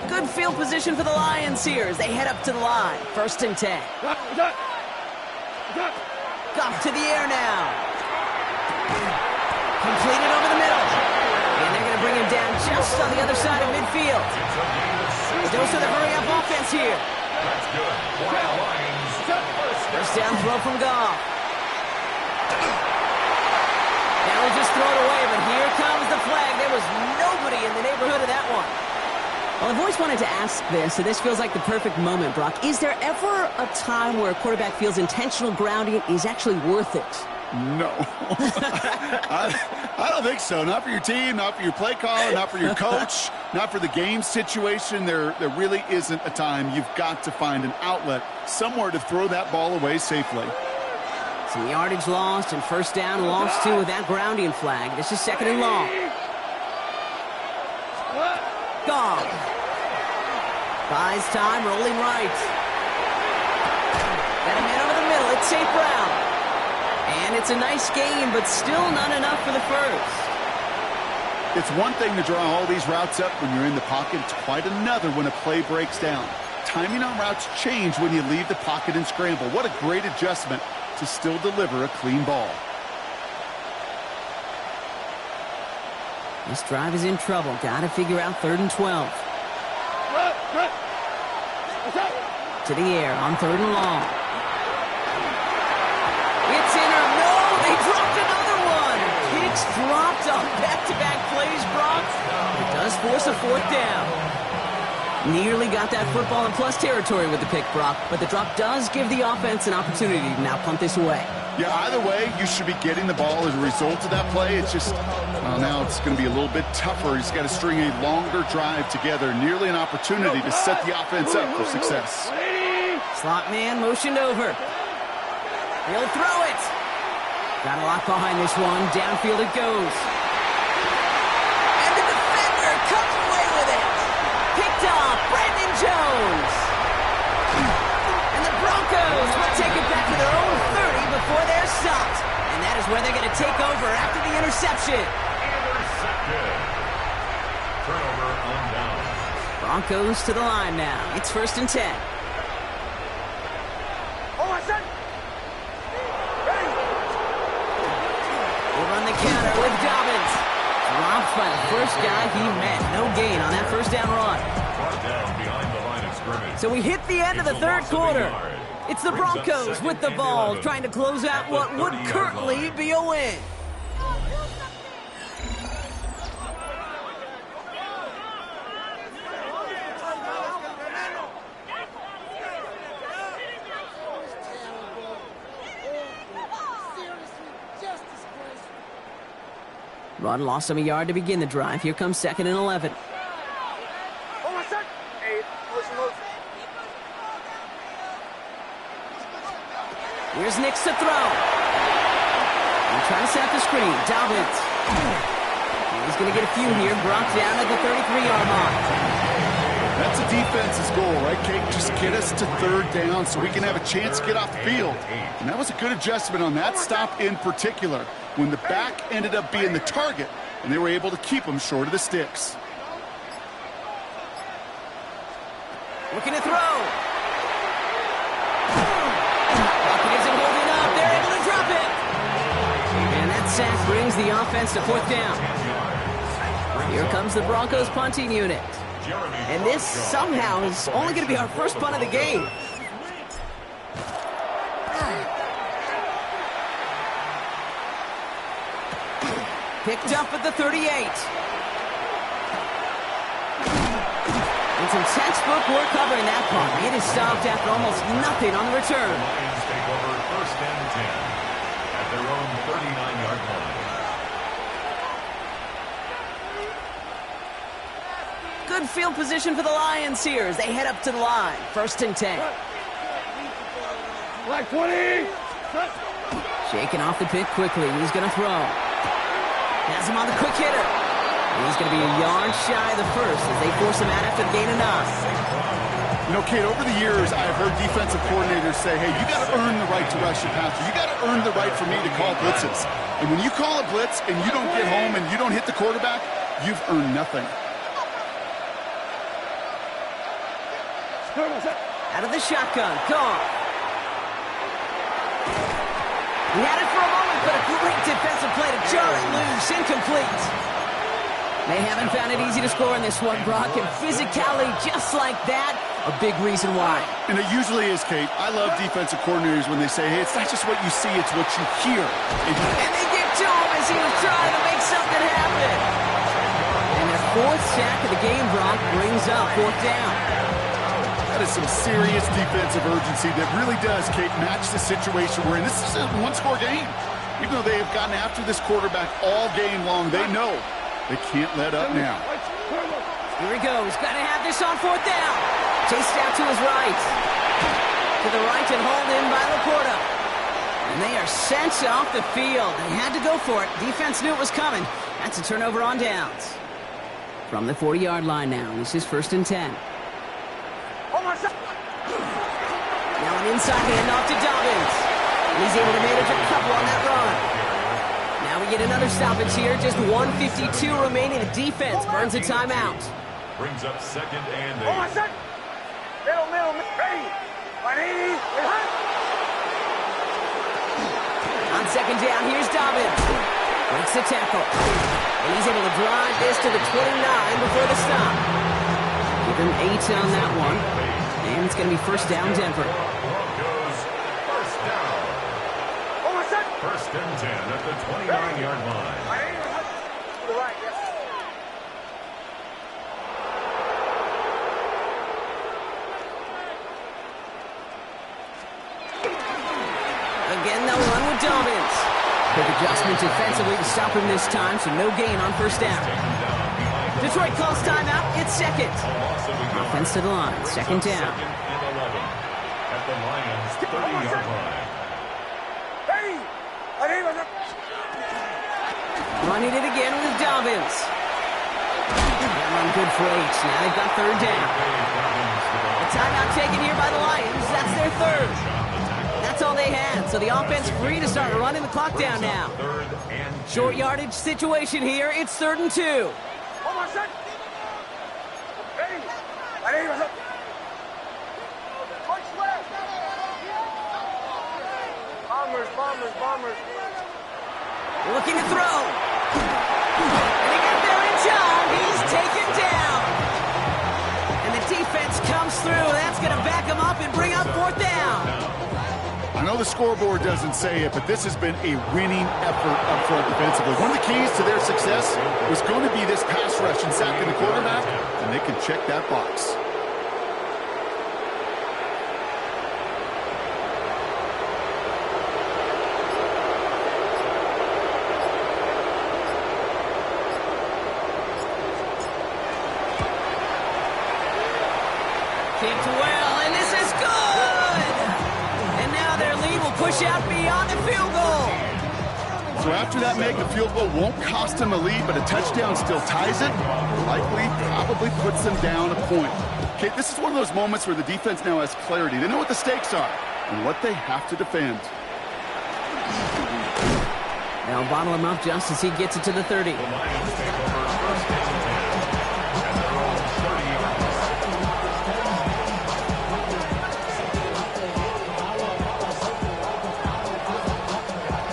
Good field position for the Lions here as they head up to the line. 1st and 10. Goff to the air now. Completed over the middle. And they're going to bring him down just on the other side of midfield. Dose of the hurry-up offense here. That's good. First down throw from Goff. Now he'll just throw it away, but here comes the flag. There was nobody in the neighborhood of that one. Well, I've always wanted to ask this, so this feels like the perfect moment, Brock. Is there ever a time where a quarterback feels intentional grounding is actually worth it? No. I don't think so. Not for your team, not for your play caller, not for your coach, not for the game situation. There really isn't a time. You've got to find an outlet, somewhere to throw that ball away safely. Some yardage lost and first down lost too with that grounding flag. This is 2nd and long. Goff. Buys time, rolling right. Got a man over the middle. It's St. Brown. And it's a nice gain, but still not enough for the first. It's one thing to draw all these routes up when you're in the pocket. It's quite another when a play breaks down. Timing on routes change when you leave the pocket and scramble. What a great adjustment to still deliver a clean ball. This drive is in trouble. Got to figure out 3rd and 12. To the air on 3rd and long. It's in or no, they dropped another one. Kicks dropped on back-to-back plays, Brock. It does force a 4th down. Nearly got that football in plus territory with the pick, Brock, but the drop does give the offense an opportunity to now punt this away. Yeah, either way, you should be getting the ball as a result of that play. It's just, well, now it's going to be a little bit tougher. He's got to string a longer drive together. Nearly an opportunity to set the offense up for success. Slot man motioned over. He'll throw it. Got a lock behind this one. Downfield it goes. And the defender comes away with it. Picked off Brandon Jones. And the Broncos will take it back to their own 30 before they're stopped. And that is where they're going to take over after the interception. Intercepted. Turnover on down. Broncos to the line now. It's 1st and 10. Run the counter with Dobbins. Dropped by the first guy he met. No gain on that first down run. Brought down behind the line of scrimmage. So we hit the end of the 3rd quarter. It's the Broncos with the ball, trying to close out what would currently be a win. Run lost him a yard to begin the drive. Here comes 2nd and 11. Here's Nix to throw. He's trying to set up the screen. Dobbins. He's going to get a few here. Brought down at the 33-yard line. That's a defense's goal, right, Kate? Just get us to 3rd down so we can have a chance to get off the field. And that was a good adjustment on that stop in particular, when the back ended up being the target, and they were able to keep him short of the sticks. Looking to throw. Bucket isn't holding up. They're able to drop it. And that sack brings the offense to 4th down. Here comes the Broncos punting unit. And this somehow is only going to be our first punt of the game. Picked up at the 38. And some textbook work covering that punt. It is stopped after almost nothing on the return. Lions take over 1st and 10 at their own 39-yard line. Good field position for the Lions here as they head up to the line. 1st and 10. Black 20. Shaking off the pick quickly. He's going to throw. Has him on the quick hitter. And he's going to be a yard shy of the first as they force him out after the gain of 9. You know, Kate, over the years, I've heard defensive coordinators say, hey, you got to earn the right to rush your passer. You got to earn the right for me to call blitzes. And when you call a blitz and you don't get home and you don't hit the quarterback, you've earned nothing. Out of the shotgun. Gone. He had it for a moment, but a great defensive play to jar it loose. Incomplete. They haven't found it easy to score in this one, Brock, and physicality just like that, a big reason why. And it usually is, Kate. I love defensive coordinators when they say, hey, it's not just what you see, it's what you hear. And they get to him as he was trying to make something happen. And their 4th sack of the game, Brock, brings up 4th down. That is some serious defensive urgency that really does, Kate, match the situation we're in. This is a one-score game. Even though they have gotten after this quarterback all game long, they know they can't let up now. Here he goes. Got to have this on 4th down. Chased out to his right. To the right and hauled in by Laporta. And they are sent off the field. They had to go for it. Defense knew it was coming. That's a turnover on downs. From the 40-yard line now. This is 1st and 10. Now an inside handoff to Dobbins. And he's able to manage a couple on that run. Now we get another stoppage here. Just 1:52 remaining. The defense burns a timeout. Brings up 2nd and 8. On 2nd down, here's Dobbins. Breaks the tackle. And he's able to drive this to the 29 before the stop. Give him 8 on that one. And it's going to be 1st down, Denver. Broncos, 1st down. 1st and 10 at the 29-yard line. Again, they'll run with Dobbins. Quick adjustment defensively to stop him this time, so no gain on 1st down. Detroit calls timeout. It's 2nd. Offense to the line. 2nd down. 2nd and 11 at the Lions' 30-yard line. Running it again with Dobbins. They're on good for 8. Now they've got 3rd down. A timeout taken here by the Lions. That's their 3rd. That's all they had. So the offense free to start running the clock down now. Short yardage situation here. It's 3rd and 2. Bombers. Looking to throw. And he got there in time. He's taken down. And the defense comes through. That's going to back him up and bring up 4th down. the scoreboard doesn't say it, but this has been a winning effort up front defensively. One of the keys to their success was going to be this pass rush and sacking the quarterback, and they can check that box. Kicked well, and this is good! And now their lead will push out beyond the field goal. So after that, making a field goal won't cost them a lead, but a touchdown still ties it. Likely, probably puts them down a point. Okay, this is one of those moments where the defense now has clarity. They know what the stakes are and what they have to defend. They'll bottle him up just as he gets it to the 30.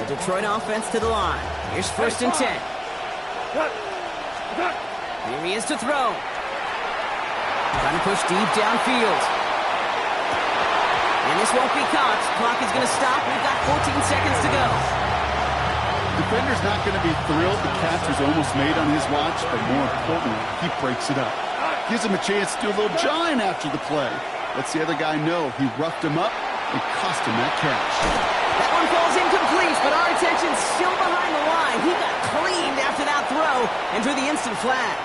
Detroit offense to the line. Here's 1st and 10. Here he is to throw. Trying to push deep downfield. And this won't be caught. Clock is going to stop. We've got 14 seconds to go. Defender's not going to be thrilled the catch was almost made on his watch, but more importantly, he breaks it up. Gives him a chance to do a little jawing after the play. Lets the other guy know he roughed him up and cost him that catch. That one falls incomplete, but our attention's still behind the line. He got cleaned after that throw and drew the instant flag.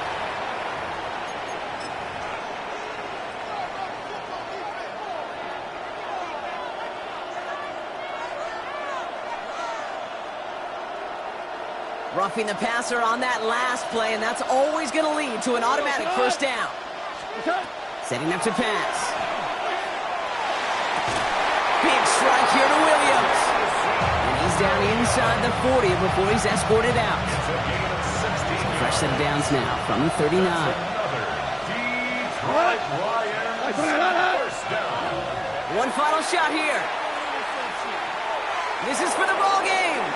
Roughing the passer on that last play, and that's always going to lead to an automatic 1st down. Setting up to pass. Big strike here to Williams. And he's down inside the 40 before he's escorted out. Fresh set of downs now from the 39. One final shot here. This is for the ball game.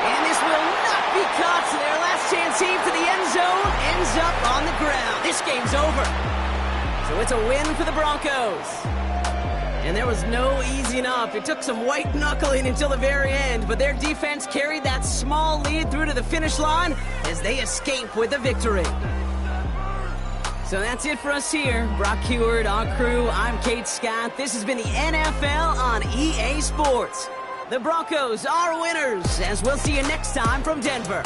And this will not be caught. So their last chance heave to the end zone ends up on the ground. This game's over. So it's a win for the Broncos. And there was no easing up. It took some white knuckling until the very end, but their defense carried that small lead through to the finish line as they escape with a victory. So that's it for us here. Brock Heward, our crew, I'm Kate Scott. This has been the NFL on EA Sports. The Broncos are winners, as we'll see you next time from Denver.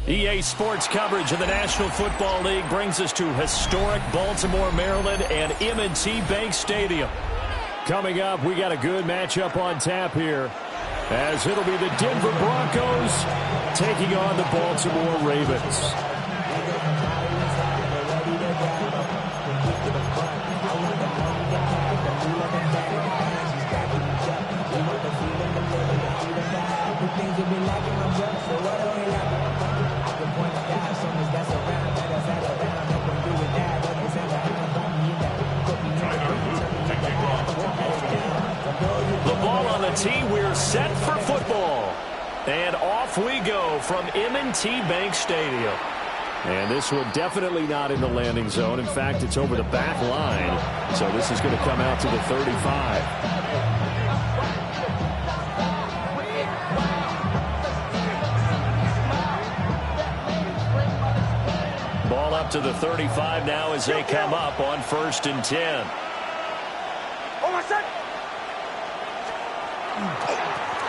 EA Sports coverage of the National Football League brings us to historic Baltimore, Maryland, and M&T Bank Stadium. Coming up, we got a good matchup on tap here, as it'll be the Denver Broncos taking on the Baltimore Ravens. M&T, we're set for football. And off we go from M&T Bank Stadium. And this one definitely not in the landing zone. In fact, it's over the back line. So this is going to come out to the 35. Ball up to the 35 now as they come up on 1st and 10.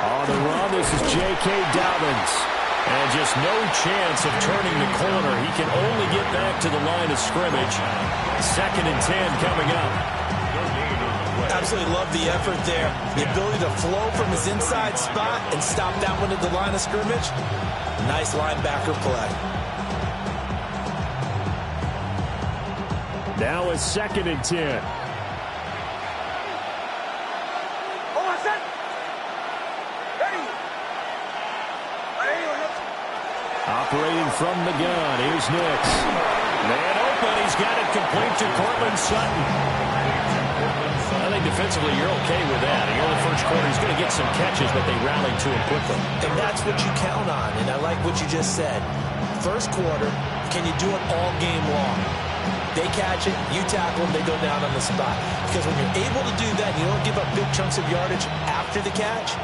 On the run, this is J.K. Dobbins. And just no chance of turning the corner. He can only get back to the line of scrimmage. 2nd and 10 coming up. Absolutely love the effort there. The ability to flow from his inside spot and stop that one at the line of scrimmage. Nice linebacker play. Now a 2nd and 10. Operating from the gun, here's Nix. Man open, he's got it complete to Cortland Sutton. I think defensively you're okay with that. In the first quarter, he's going to get some catches, but they rallied to him quickly. And that's what you count on, and I like what you just said. First quarter, can you do it all game long? They catch it, you tackle them, they go down on the spot. Because when you're able to do that, you don't give up big chunks of yardage after the catch,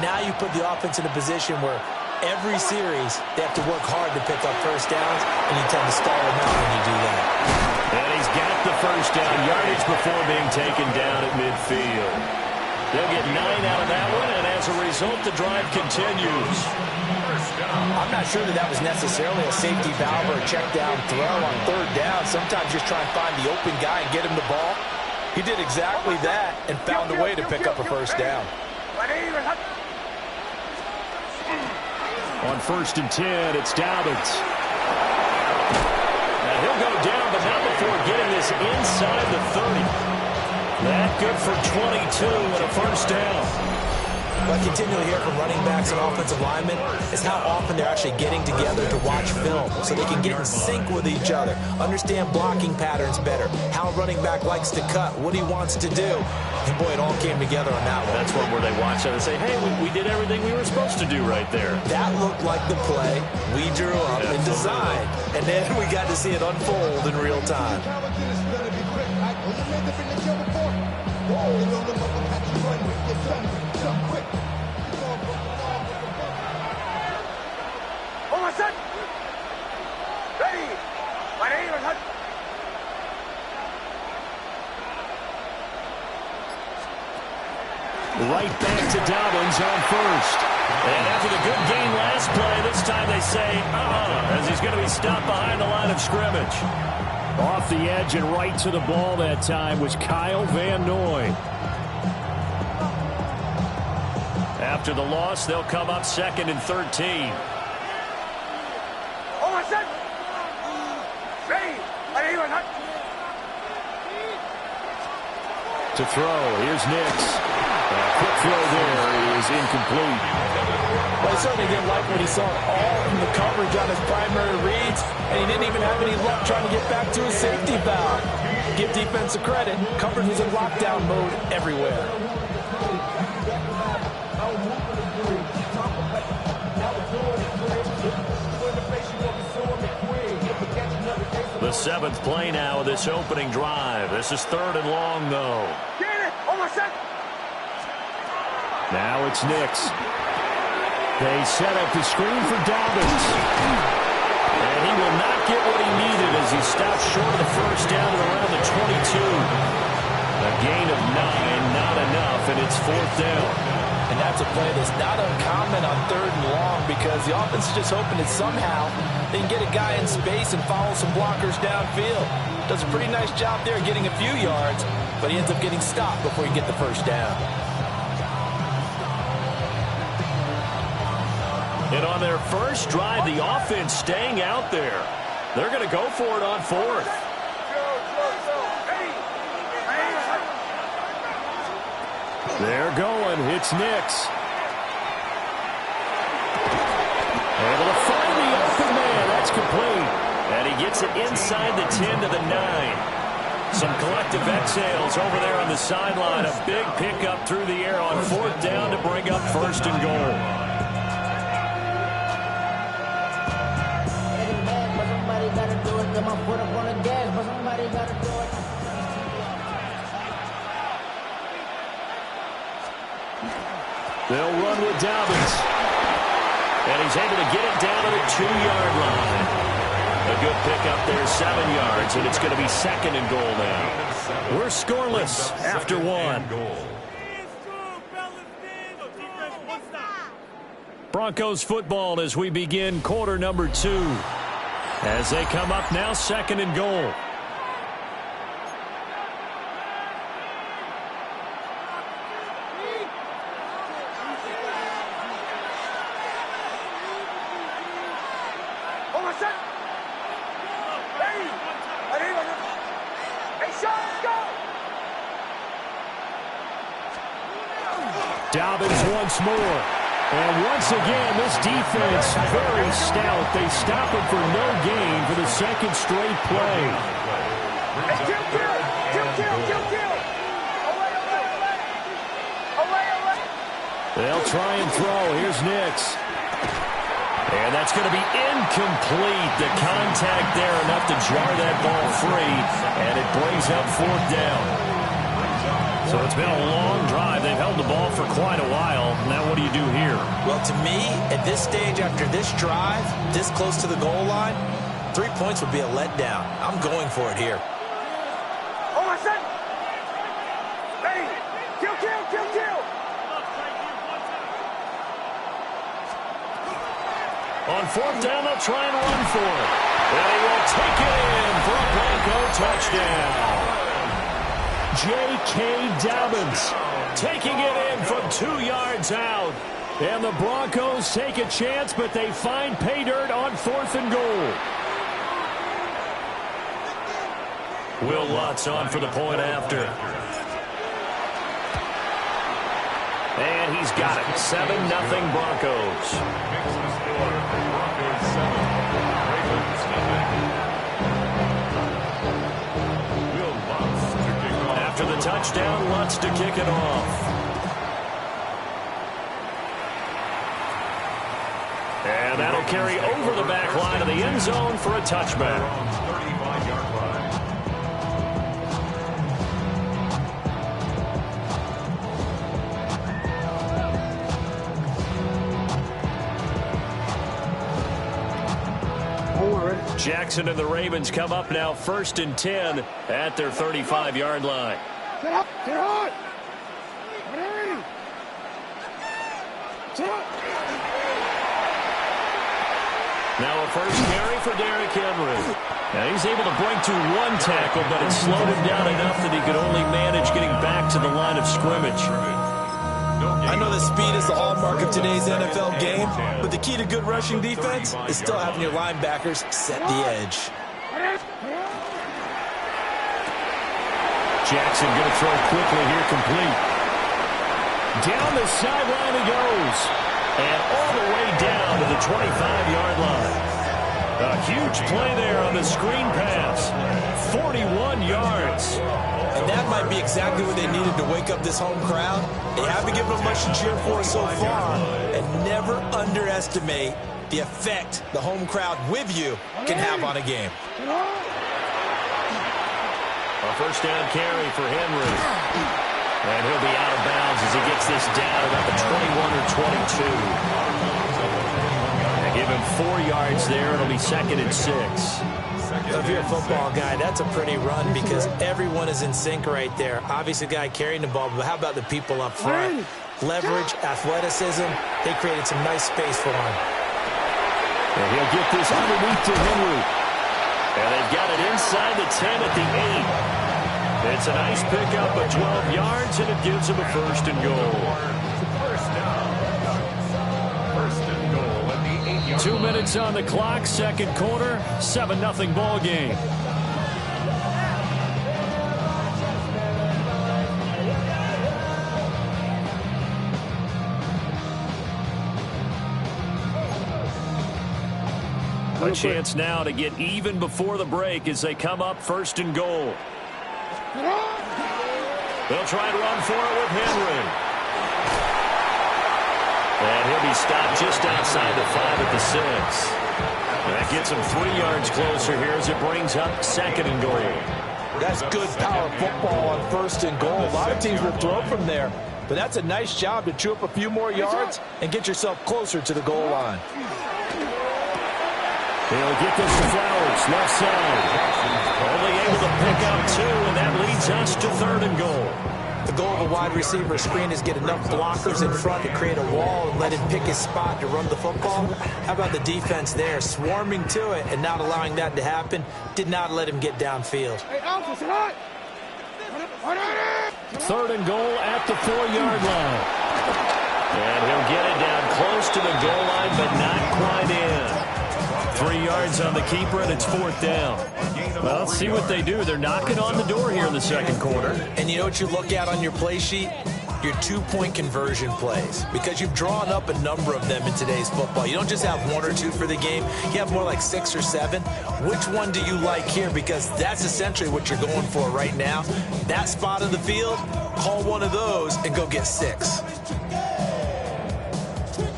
now you put the offense in a position where every series, they have to work hard to pick up first downs, and you tend to stall them out when you do that. And he's got the first down yardage before being taken down at midfield. They'll get 9 out of that one, and as a result, the drive continues. I'm not sure that was necessarily a safety valve or a check down throw on 3rd down. Sometimes just try and find the open guy and get him the ball. He did exactly that and found a way to pick up a first down. On 1st and 10, it's Dobbins. Now he'll go down, but not before getting this inside the 30. That good for 22 and a first down. What I continually hear from running backs and offensive linemen is how often they're actually getting together to watch film so they can get in sync with each other, understand blocking patterns better, how a running back likes to cut, what he wants to do. And, boy, it all came together on that one. That's one where they watch it and say, hey, we did everything we were supposed to do right there. That looked like the play we drew up and designed. And then we got to see it unfold in real time. Right back to Dobbins on 1st. And after the good game last play, this time they say, as he's going to be stopped behind the line of scrimmage. Off the edge and right to the ball that time was Kyle Van Noy. After the loss, they'll come up 2nd and 13. To throw, here's Nix. Quick throw there is incomplete. Well, he certainly didn't like what he saw all in the coverage on his primary reads, and he didn't even have any luck trying to get back to his safety valve. Give defense a credit. Coverage was in lockdown mode everywhere. The 7th play now of this opening drive. This is 3rd and long, though. Now it's Nix. They set up the screen for Dobbins. And he will not get what he needed as he stops short of the first down at around the 22. A gain of 9, not enough, and it's 4th down. And that's a play that's not uncommon on 3rd and long because the offense is just hoping that somehow they can get a guy in space and follow some blockers downfield. Does a pretty nice job there getting a few yards, but he ends up getting stopped before he gets the first down. And on their first drive, the offense staying out there. They're going to go for it on 4th. They're going. It's Nix. Able to find the open man. That's complete. And he gets it inside the 10 to the 9. Some collective exhales over there on the sideline. A big pickup through the air on 4th down to bring up 1st and goal. They'll run with Dobbins. And he's able to get it down to the 2-yard line. A good pickup there, 7 yards, and it's going to be 2nd and goal now. We're scoreless after 1. Broncos football as we begin quarter number 2. As they come up now, 2nd and goal. Dobbins once more. And once again, this defense very stout. They stop him for no gain for the 2nd straight play. They'll try and throw. Here's Nix. And that's going to be incomplete. The contact there enough to jar that ball free. And it brings up 4th down. So it's been a long drive. They've held the ball for quite a while. Now what do you do here? Well, to me, at this stage after this drive, this close to the goal line, 3 points would be a letdown. I'm going for it here. On 4th down, they'll try and run for it. And he will take it in for a Bronco touchdown. J.K. Dobbins taking it in from 2 yards out. And the Broncos take a chance, but they find pay dirt on 4th and goal. Will Lutz on for the point after. And he's got it. 7-0 Broncos. Broncos 7, Ravens nothing. After the touchdown, Lutz to kick it off. And that'll carry over the back line of the end zone for a touchback. 35-yard line. Jackson and the Ravens come up now 1st and 10 at their 35-yard line. Get up! Get on! Ready! Now a first carry for Derrick Henry. Now he's able to break to 1 tackle, but it slowed him down enough that he could only manage getting back to the line of scrimmage. I know that speed is the hallmark of today's NFL game, but the key to good rushing defense is still having your linebackers set the edge. Jackson going to throw quickly here, complete. Down the sideline he goes. And all the way down to the 25-yard line. A huge play there on the screen pass. 41 yards. And that might be exactly what they needed to wake up this home crowd. They haven't given them much to cheer for so far. And never underestimate the effect the home crowd with you can have on a game. A first down carry for Henry. And he'll be out of bounds as he gets this down about the 21 or 22. They give him 4 yards there. It'll be 2nd and 6. If you're a football guy, that's a pretty run because everyone is in sync right there. Obviously, the guy carrying the ball, but how about the people up front? Leverage, athleticism, they created some nice space for him. And he'll get this underneath to Henry. And they've got it inside the 10 at the 8. It's a nice pickup of 12 yards, and it gives him a 1st and goal. First down. 1st and goal at the 8-yard 2 minutes on the clock, 2nd quarter, 7-0 ball game. A chance now to get even before the break as they come up 1st and goal. They'll try and run for it with Henry. And he'll be stopped just outside the 5 at the 6. That gets him 3 yards closer here as it brings up 2nd and goal. That's good power football on 1st and goal. A lot of teams will throw from there, but that's a nice job to chew up a few more yards and get yourself closer to the goal line. He'll get this to Flowers, left side. Only able to pick up 2, and that leads us to 3rd and goal. The goal of a wide receiver screen is get enough blockers in front to create a wall and let him pick his spot to run the football. How about the defense there, swarming to it and not allowing that to happen? Did not let him get downfield. 3rd and goal at the 4-yard line. And he'll get it down close to the goal line, but not quite in. 3 yards on the keeper, and it's 4th down. Well, let's see what they do. They're knocking on the door here in the 2nd quarter. And you know what you look at on your play sheet? Your 2-point conversion plays, because you've drawn up a number of them in today's football. You don't just have 1 or 2 for the game. You have more like 6 or 7. Which one do you like here? Because that's essentially what you're going for right now. That spot of the field, call one of those and go get 6.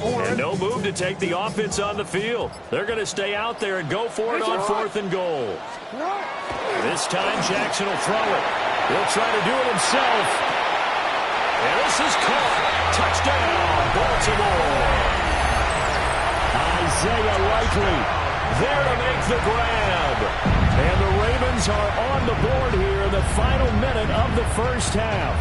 And no move to take the offense on the field. They're going to stay out there and go for it on 4th and goal. This time Jackson will throw it. He'll try to do it himself. And this is caught. Touchdown, Baltimore. Isaiah Likely there to make the grab. And the Ravens are on the board here in the final minute of the 1st half.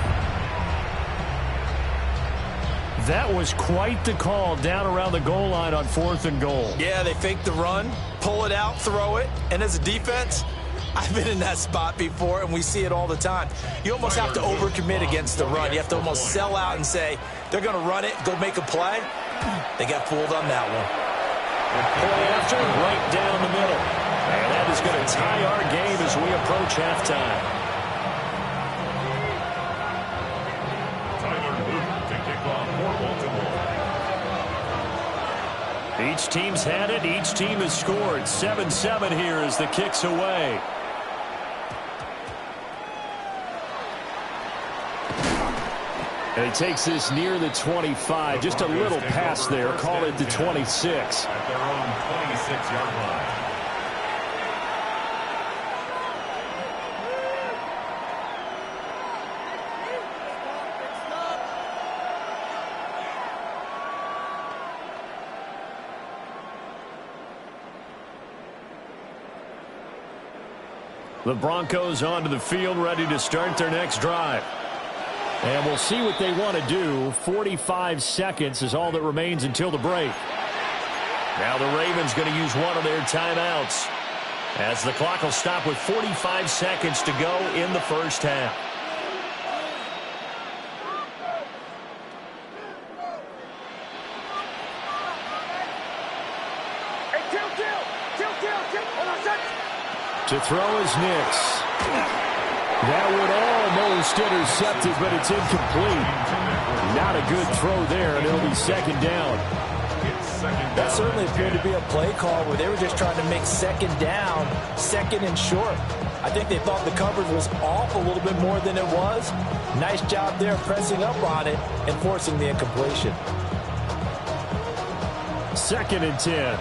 That was quite the call down around the goal line on 4th and goal. Yeah, they fake the run, pull it out, throw it. And as a defense, I've been in that spot before, and we see it all the time. You almost have to overcommit against the run. You have to almost sell out and say, they're going to run it, go make a play. They got fooled on that one. Point after, right down the middle. And that is going to tie our game as we approach halftime. Each team's had it. Each team has scored. 7-7 here as the kick's away. And he takes this near the 25. Just a little pass there. Call it the 26. At their own 26-yard line. The Broncos onto the field, ready to start their next drive. And we'll see what they want to do. 45 seconds is all that remains until the break. Now the Ravens going to use one of their timeouts, as the clock will stop with 45 seconds to go in the 1st half. To throw is Nix. That would almost intercept it, but it's incomplete. Not a good throw there, and it'll be 2nd down. That certainly appeared to be a play call where they were just trying to make 2nd down, 2nd and short. I think they thought the coverage was off a little bit more than it was. Nice job there pressing up on it and forcing the incompletion. 2nd and 10.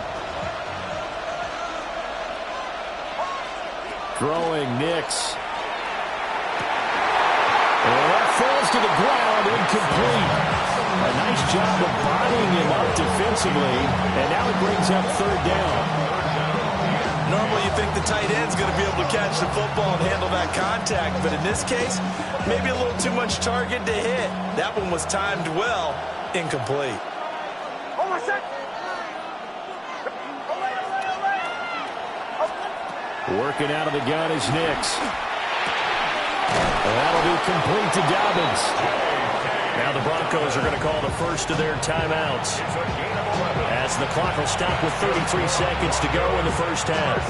Throwing Nix. And that falls to the ground, incomplete. A nice job of bodying him up defensively, and now it brings up 3rd down. Normally you think the tight end's going to be able to catch the football and handle that contact, but in this case, maybe a little too much target to hit. That one was timed well, incomplete. Working out of the gun is Nix. That'll be complete to Dobbins. Now the Broncos are going to call the first of their timeouts, as the clock will stop with 33 seconds to go in the 1st half.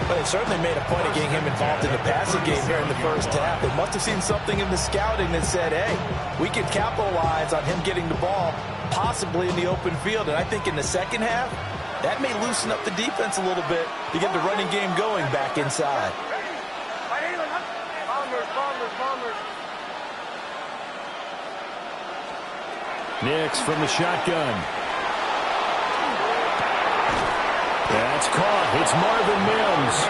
But they certainly made a point of getting him involved in the passing game here in the 1st half. They must have seen something in the scouting that said, hey, we could capitalize on him getting the ball, possibly in the open field. And I think in the 2nd half, that may loosen up the defense a little bit to get the running game going back inside. Nix from the shotgun. That's caught. It's Marvin Mims.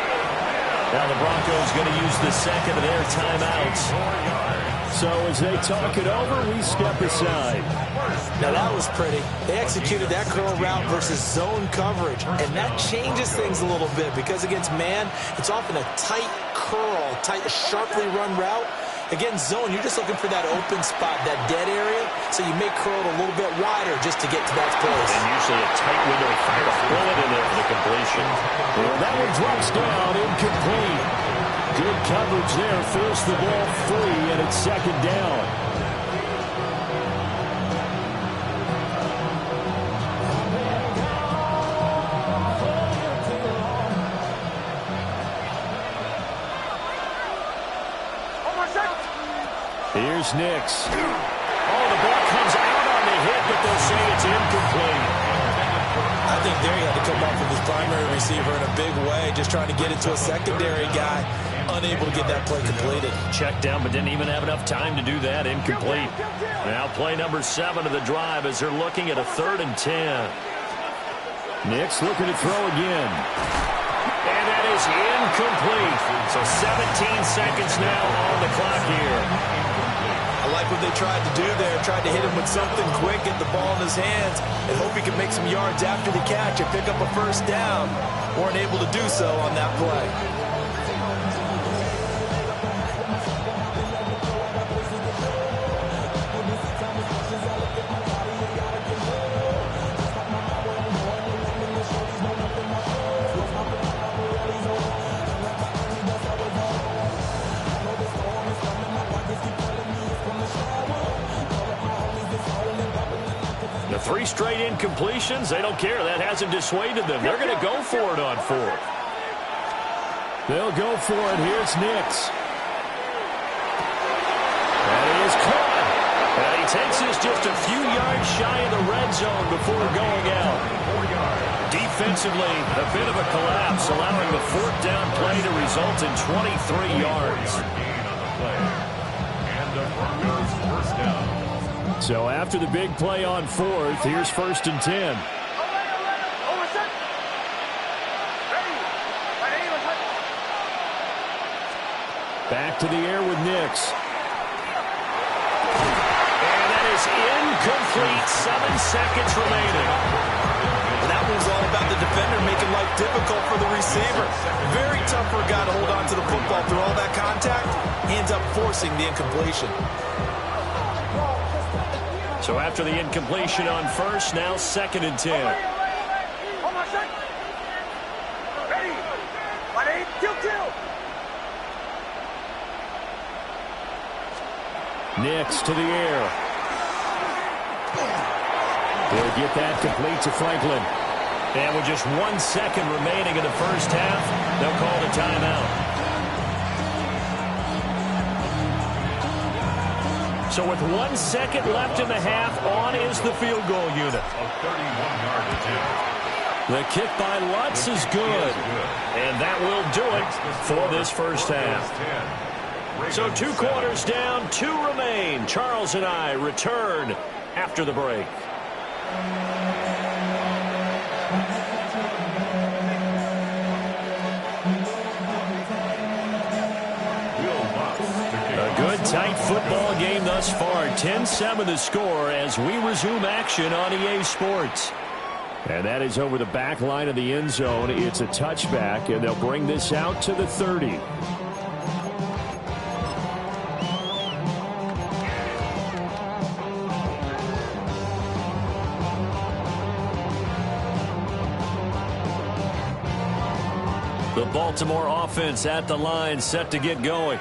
Now the Broncos going to use the second of their timeouts. So as they talk it over, we step aside. Now that was pretty. They executed that curl route versus zone coverage, and that changes things a little bit because against man, it's often a tight curl, tight, sharply run route. Against zone, you're just looking for that open spot, that dead area, so you may curl it a little bit wider just to get to that place. And usually a tight window, fire a bullet in there for the completion. Well, that one drops down, incomplete. Good coverage there, forced the ball free, and it's second down. Here's Nix. Oh, the ball comes out on the hit, but they'll say it's incomplete. I think there he had to come off with his primary receiver in a big way, just trying to get it to a secondary guy, unable to get that play completed. Checked down, but didn't even have enough time to do that. Incomplete. Now play number 7 of the drive as they're looking at a 3rd and 10. Nix looking to throw again. And that is incomplete. So 17 seconds now on the clock here. I like what they tried to do there, tried to hit him with something quick, get the ball in his hands, and hope he could make some yards after the catch and pick up a first down. Weren't able to do so on that play. The 3 straight incompletions, they don't care. That hasn't dissuaded them. They're going to go for it on 4th. They'll go for it. Here's Nix. That is caught. And he takes this just a few yards shy of the red zone before going out. Defensively, a bit of a collapse, allowing the 4th down play to result in 23 yards. And the Broncos first down. So after the big play on 4th, here's 1st and 10. Back to the air with Nix. And that is incomplete. 7 seconds remaining. That one's all about the defender making life difficult for the receiver. Very tough for a guy to hold on to the football through all that contact. He ends up forcing the incompletion. So after the incompletion on 1st, now 2nd and 10. Nix to the air. They'll get that complete to Franklin. And with just 1 second remaining in the first half, they'll call the timeout. So with 1 second left in the half, on is the field goal unit. A 31-yard attempt. The kick by Lutz is good. And that will do it for this first half. So 2 quarters down, 2 remain. Charles and I return after the break. Tight football game thus far. 10-7 the score as we resume action on EA Sports. And that is over the back line of the end zone. It's a touchback, and they'll bring this out to the 30. The Baltimore offense at the line, set to get going.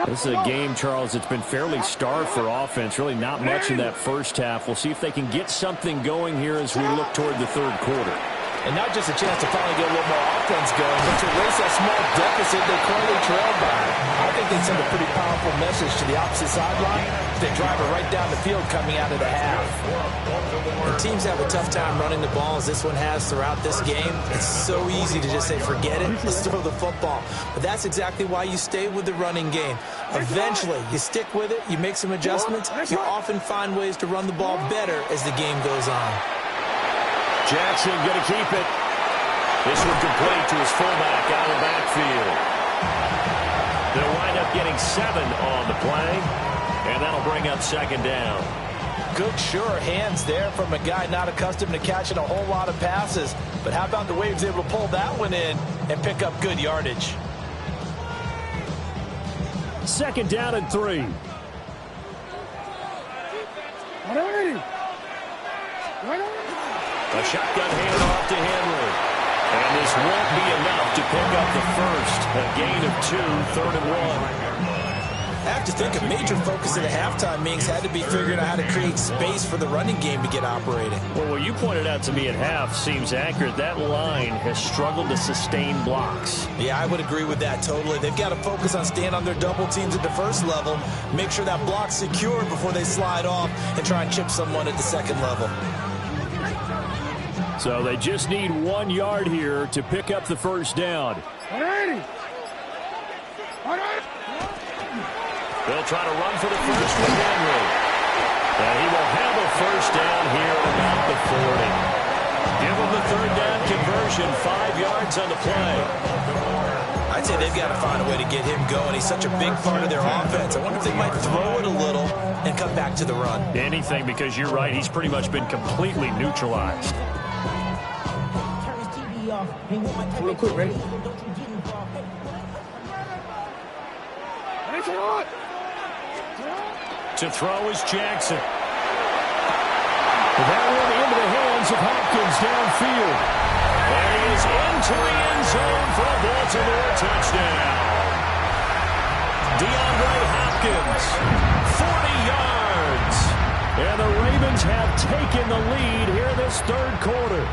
This is a game, Charles, that's been fairly starved for offense. Really not much in that first half. We'll see if they can get something going here as we look toward the 3rd quarter. And not just a chance to finally get a little more offense going, but to erase that small deficit they currently trail by. I think they send a pretty powerful message to the opposite sideline. They drive it right down the field coming out of the half. And teams have a tough time running the ball as this one has throughout this game. It's so easy to just say, forget it, let's throw the football. But that's exactly why you stay with the running game. Eventually, you stick with it, you make some adjustments, you often find ways to run the ball better as the game goes on. Jackson going to keep it. This one complete to his fullback out of the backfield. They'll wind up getting 7 on the play, and that'll bring up second down. Good, sure hands there from a guy not accustomed to catching a whole lot of passes. But how about the way he was able to pull that one in and pick up good yardage? Second down and 3. A shotgun handoff to Henry. And this won't be enough to pick up the first. A gain of 2, 3rd and 1. I have to think a major focus of the halftime meetings had to be figuring out how to create space for the running game to get operating. Well, what you pointed out to me at half seems accurate. That line has struggled to sustain blocks. Yeah, I would agree with that totally. They've got to focus on staying on their double teams at the first level, make sure that block's secure before they slide off and try and chip someone at the second level. So they just need 1 yard here to pick up the first down. They'll try to run for the first with Henry. And he will have a first down here at about the 40. Give him the 3rd down conversion, 5 yards on the play. I'd say they've got to find a way to get him going. He's such a big part of their offense. I wonder if they might throw it a little and come back to the run. Anything, because you're right. He's pretty much been completely neutralized. Real quick, ready? To throw is Jackson. That one into the hands of Hopkins downfield. And he is into the end zone for a Baltimore touchdown. DeAndre Hopkins, 40 yards. And the Ravens have taken the lead here this 3rd quarter.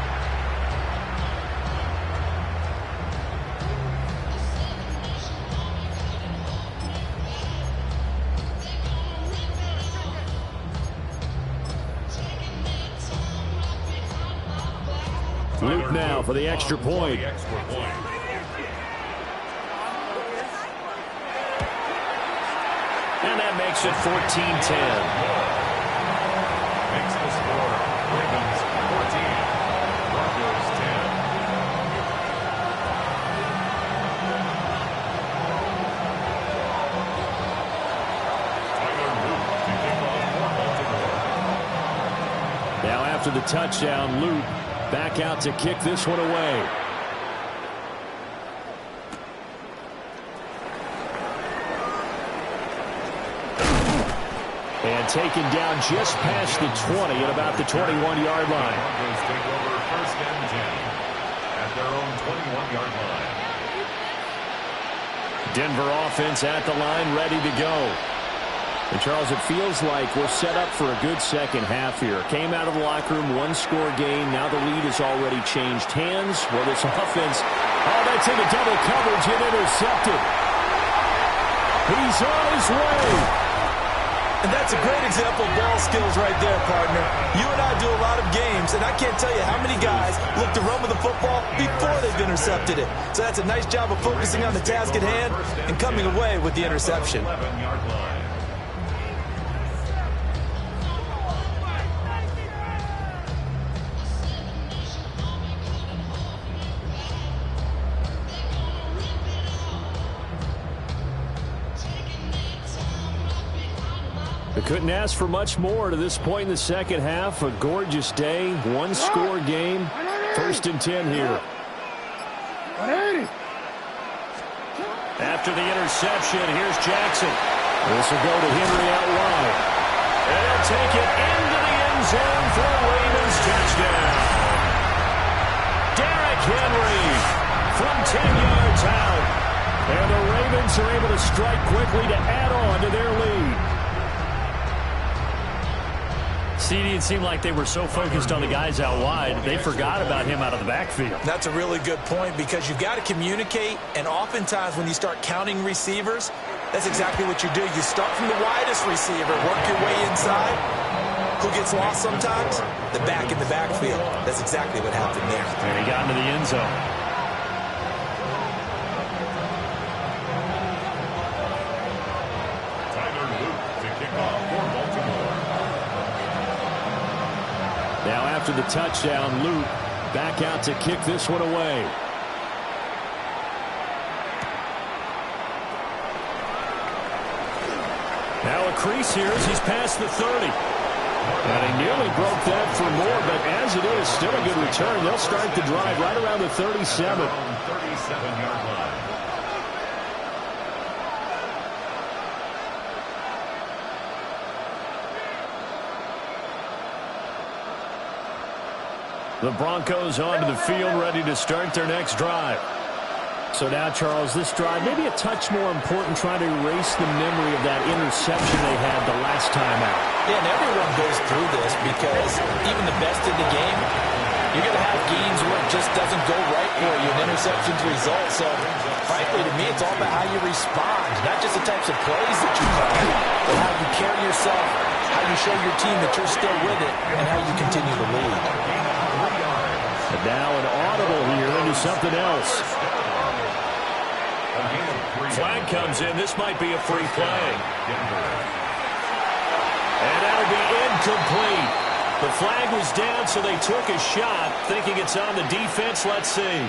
Luke now for the extra point. The extra point. And that makes it 14-10. Makes the score Ravens 14, Broncos 10. Tyler Luke to kick off for Baltimore. Now after the touchdown, Luke back out to kick this one away. And taken down just past the 20 at about the 21-yard line. Broncos take over 1st and 10 at their own 21-yard line. Denver offense at the line, ready to go. And, Charles, it feels like we're set up for a good second half here. Came out of the locker room, 1-score game. Now the lead has already changed hands. Well, this offense, that's into double coverage and intercepted. He's on his way. And that's a great example of ball skills right there, partner. You and I do a lot of games, and I can't tell you how many guys look to run with the football before they've intercepted it. So that's a nice job of focusing on the task at hand and coming away with the interception. 11-yard line. They couldn't ask for much more to this point in the second half. A gorgeous day, 1-score game. 1st and 10 here. After the interception, here's Jackson. This will go to Henry out wide. And he'll take it into the end zone for a Ravens touchdown. Derrick Henry from 10 yards out. And the Ravens are able to strike quickly to add on to their lead. CD, it seemed like they were so focused on the guys out wide, they forgot about him out of the backfield. That's a really good point because you've got to communicate, and oftentimes when you start counting receivers, that's exactly what you do. You start from the widest receiver, work your way inside. Who gets lost sometimes? The back in the backfield. That's exactly what happened there. And he got into the end zone. Now after the touchdown, Luke back out to kick this one away. Now a crease here as he's past the 30. And he nearly broke that for more, but as it is, still a good return. They'll start the drive right around the 37. 37-yard line. The Broncos onto the field, ready to start their next drive. So now, Charles, this drive maybe a touch more important, trying to erase the memory of that interception they had the last time out. Yeah, and everyone goes through this because even the best in the game, you're going to have games where it just doesn't go right for you, and interceptions result. So, frankly, to me, it's all about how you respond, not just the types of plays that you call, but how you carry yourself, how you show your team that you're still with it, and how you continue to lead. And now an audible here into something else. Flag comes in. This might be a free play. And that'll be incomplete. The flag was down, so they took a shot, thinking it's on the defense. Let's see.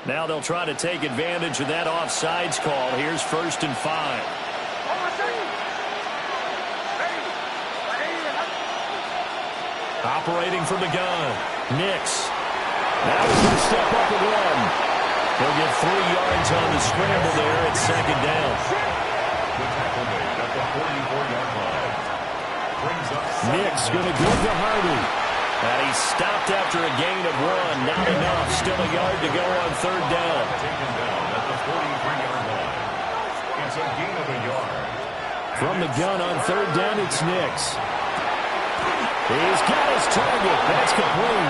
Now they'll try to take advantage of that offsides call. Here's 1st and 5. Operating from the gun. Nix. Now he's going to step up and run. He'll get 3 yards on the scramble there at 2nd down. Nix going to give to Hardy. And he's stopped after a gain of 1. Not enough. Still a yard to go on 3rd down. Taken down at the 43-yard line. It's a gain of a yard. From the gun on 3rd down, it's Nix. He's got his target. That's complete.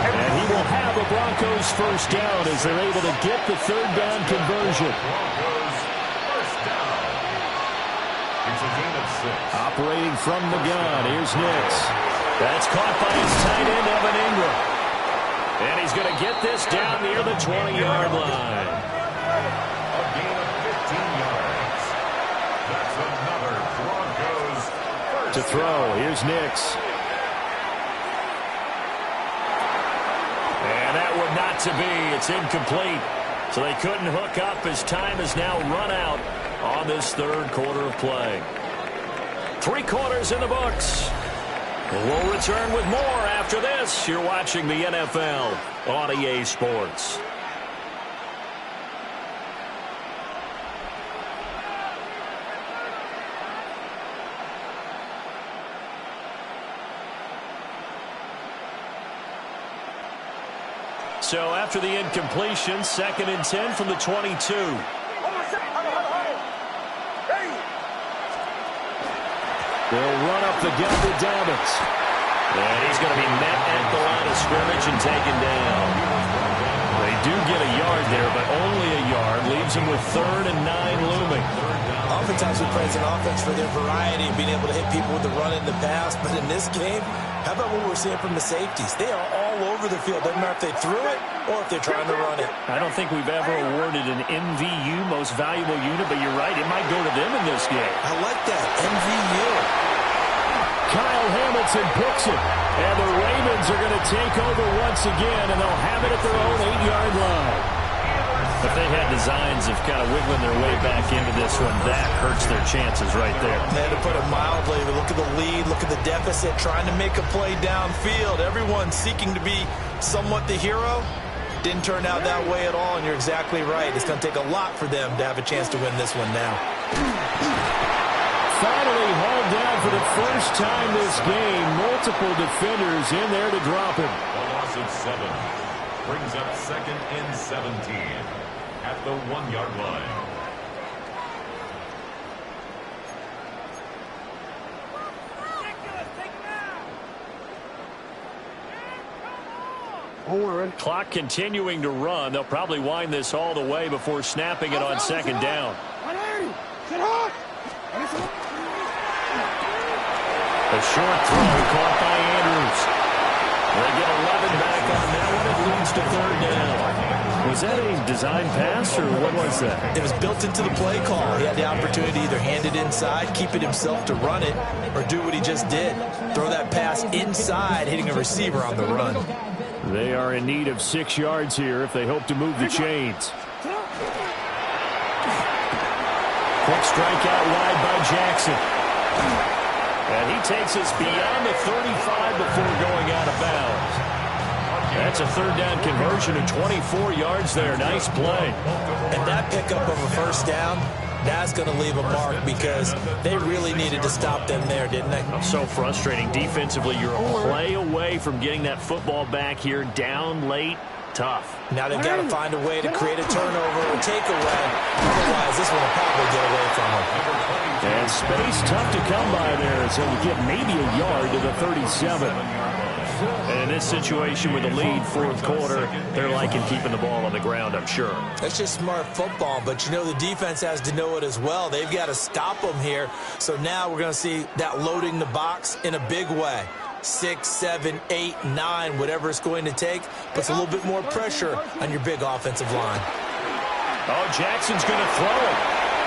And he will have a Broncos 1st down as they're able to get the 3rd down conversion. Broncos 1st down. It's a gain of 6. Operating from the gun, here's Nix. That's caught by his tight end, Evan Ingram. And he's going to get this down near the 20-yard line. A gain of 15 yards. That's another Broncos 1st to throw. Here's Nix. And that would not to be. It's incomplete. So they couldn't hook up as time has now run out on this 3rd quarter of play. 3 quarters in the books. We'll return with more after this. You're watching the NFL on EA Sports. So after the incompletion, 2nd and 10 from the 22. They'll run up the gun to Dobbins. And he's going to be met at the line of scrimmage and taken down. They do get a yard there, but only a yard. Leaves them with 3rd and 9 looming. Oftentimes we praise an offense for their variety, being able to hit people with the run in the pass. But in this game, how about what we're seeing from the safeties? They are all over the field. Doesn't matter if they threw it or if they're trying to run it. I don't think we've ever awarded an MVU, most valuable unit, but you're right. It might go to them in this game. I like that, MVU. Kyle Hamilton picks it. And the Ravens are going to take over once again, and they'll have it at their own 8-yard line. If they had designs of kind of wiggling their way back into this one, that hurts their chances right there. Man, to put it mildly, look at the lead, look at the deficit, trying to make a play downfield. Everyone seeking to be somewhat the hero. Didn't turn out that way at all, and you're exactly right. It's going to take a lot for them to have a chance to win this one now. finally hauled down for the first time this game. Multiple defenders in there to drop him. A loss of 7 brings up 2nd and 17 at the 1-yard line. Clock continuing to run. They'll probably wind this all the way before snapping it on 2nd down. A short throw caught by Andrews. They get 11 back on that one. It leads to 3rd down. Was that a design pass, or what was that? It was built into the play call. He had the opportunity to either hand it inside, keep it himself to run it, or do what he just did. Throw that pass inside, hitting a receiver on the run. They are in need of 6 yards here if they hope to move the chains. Quick strike out wide by Jackson. And he takes us beyond the 35 before going out of bounds. That's a 3rd down conversion of 24 yards there. Nice play. And that pickup of a 1st down, that's going to leave a mark because they really needed to stop them there, didn't they? So frustrating. Defensively, you're a play away from getting that football back here down late. Tough. Now they've got to find a way to create a turnover or takeaway. Otherwise, this one will probably get away from them. And space tough to come by there, so you get maybe a yard to the 37. And in this situation with the lead, 4th quarter, they're liking keeping the ball on the ground, I'm sure. That's just smart football, but you know the defense has to know it as well. They've got to stop them here. So now we're going to see that loading the box in a big way. 6, 7, 8, 9, whatever it's going to take, puts a little bit more pressure on your big offensive line. Oh, Jackson's going to throw it.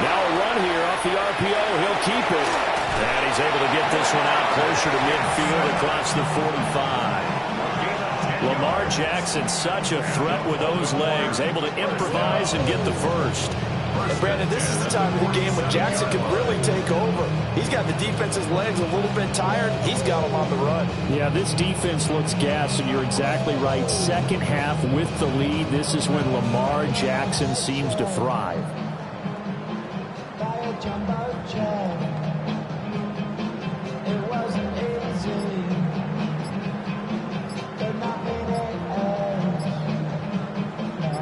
Now a run here off the RPO. He'll keep it. And he's able to get this one out closer to midfield across the 45. Lamar Jackson, such a threat with those legs, able to improvise and get the first. And Brandon, this is the time of the game when Jackson can really take over. He's got the defense's legs a little bit tired. He's got them on the run. Yeah, this defense looks gassed, and you're exactly right. 2nd half with the lead. This is when Lamar Jackson seems to thrive.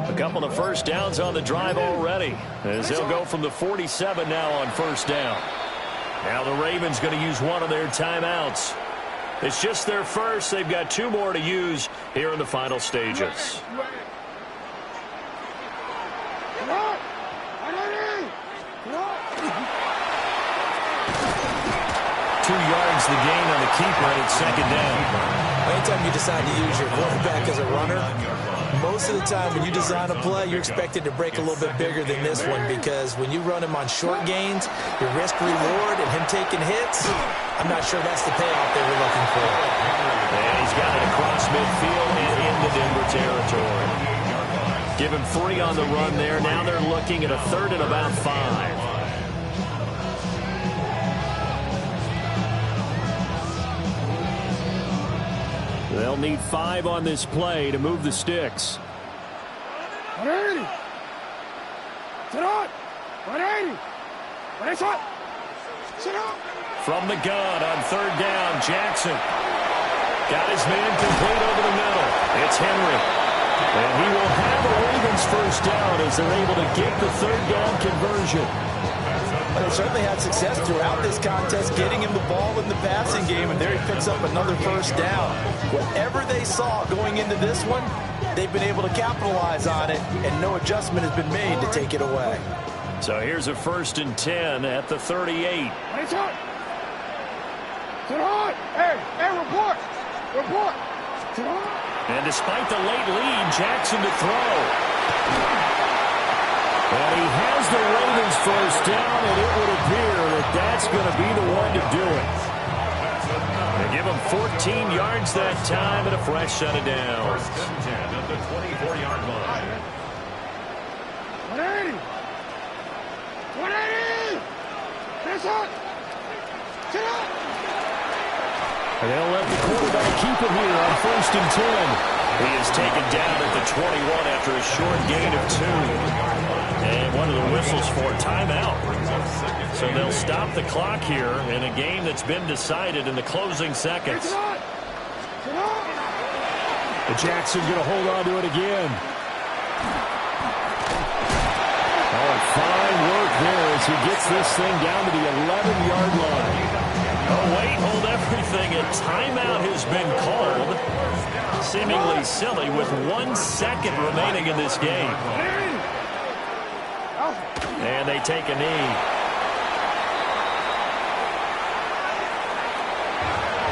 A couple of 1st downs on the drive already, as they'll go from the 47 now on 1st down. Now the Ravens going to use one of their timeouts. It's just their first. They've got 2 more to use here in the final stages. 2 yards the gain on the keeper, and it's 2nd down. Anytime you decide to use your quarterback as a runner, most of the time when you design a play, you're expected to break a little bit bigger than this one, because when you run him on short gains, your risk-reward and him taking hits, I'm not sure that's the payoff they were looking for. And he's got it across midfield and into Denver territory. Give him 3 on the run there. Now they're looking at a 3rd and about 5. They'll need 5 on this play to move the sticks. 180. Sit on. 180. Sit on. From the gun on 3rd down, Jackson got his man complete over the middle. It's Henry. And he will have a Ravens 1st down as they're able to get the 3rd down conversion. They certainly had success throughout this contest, getting him the ball in the passing game, and there he picks up another 1st down. Whatever they saw going into this one, they've been able to capitalize on it, and no adjustment has been made to take it away. So here's a 1st and 10 at the 38. Sit on. Hey, report. Sit on. And despite the late lead, Jackson to throw. And he has the Ravens 1st down, and it would appear that that's going to be the one to do it. They give him 14 yards that time and a fresh set of downs. 1st and 10 at the 24-yard line. 180. 180. Sit on. Sit on. And they'll let the quarterback keep it here on 1st and 10. He is taken down at the 21 after a short gain of 2. And one of the whistles for timeout. So they'll stop the clock here in a game that's been decided in the closing seconds. And Jackson going to hold on to it again. Oh, fine work there as he gets this thing down to the 11-yard line. Oh, wait, hold everything. A timeout has been called. Seemingly silly with 1 second remaining in this game. And they take a knee.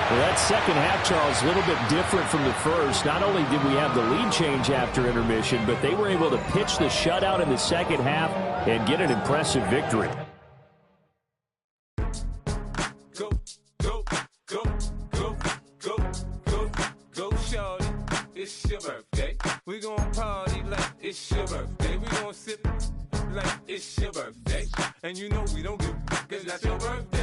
Well, that second half, Charles, a little bit different from the first. Not only did we have the lead change after intermission, but they were able to pitch the shutout in the second half and get an impressive victory. Go, go, go, go, go, go, go, shorty. It's your birthday. We gon' party like it's your birthday. We gon' sip like it's your birthday. And you know we don't give, 'cause that's your birthday.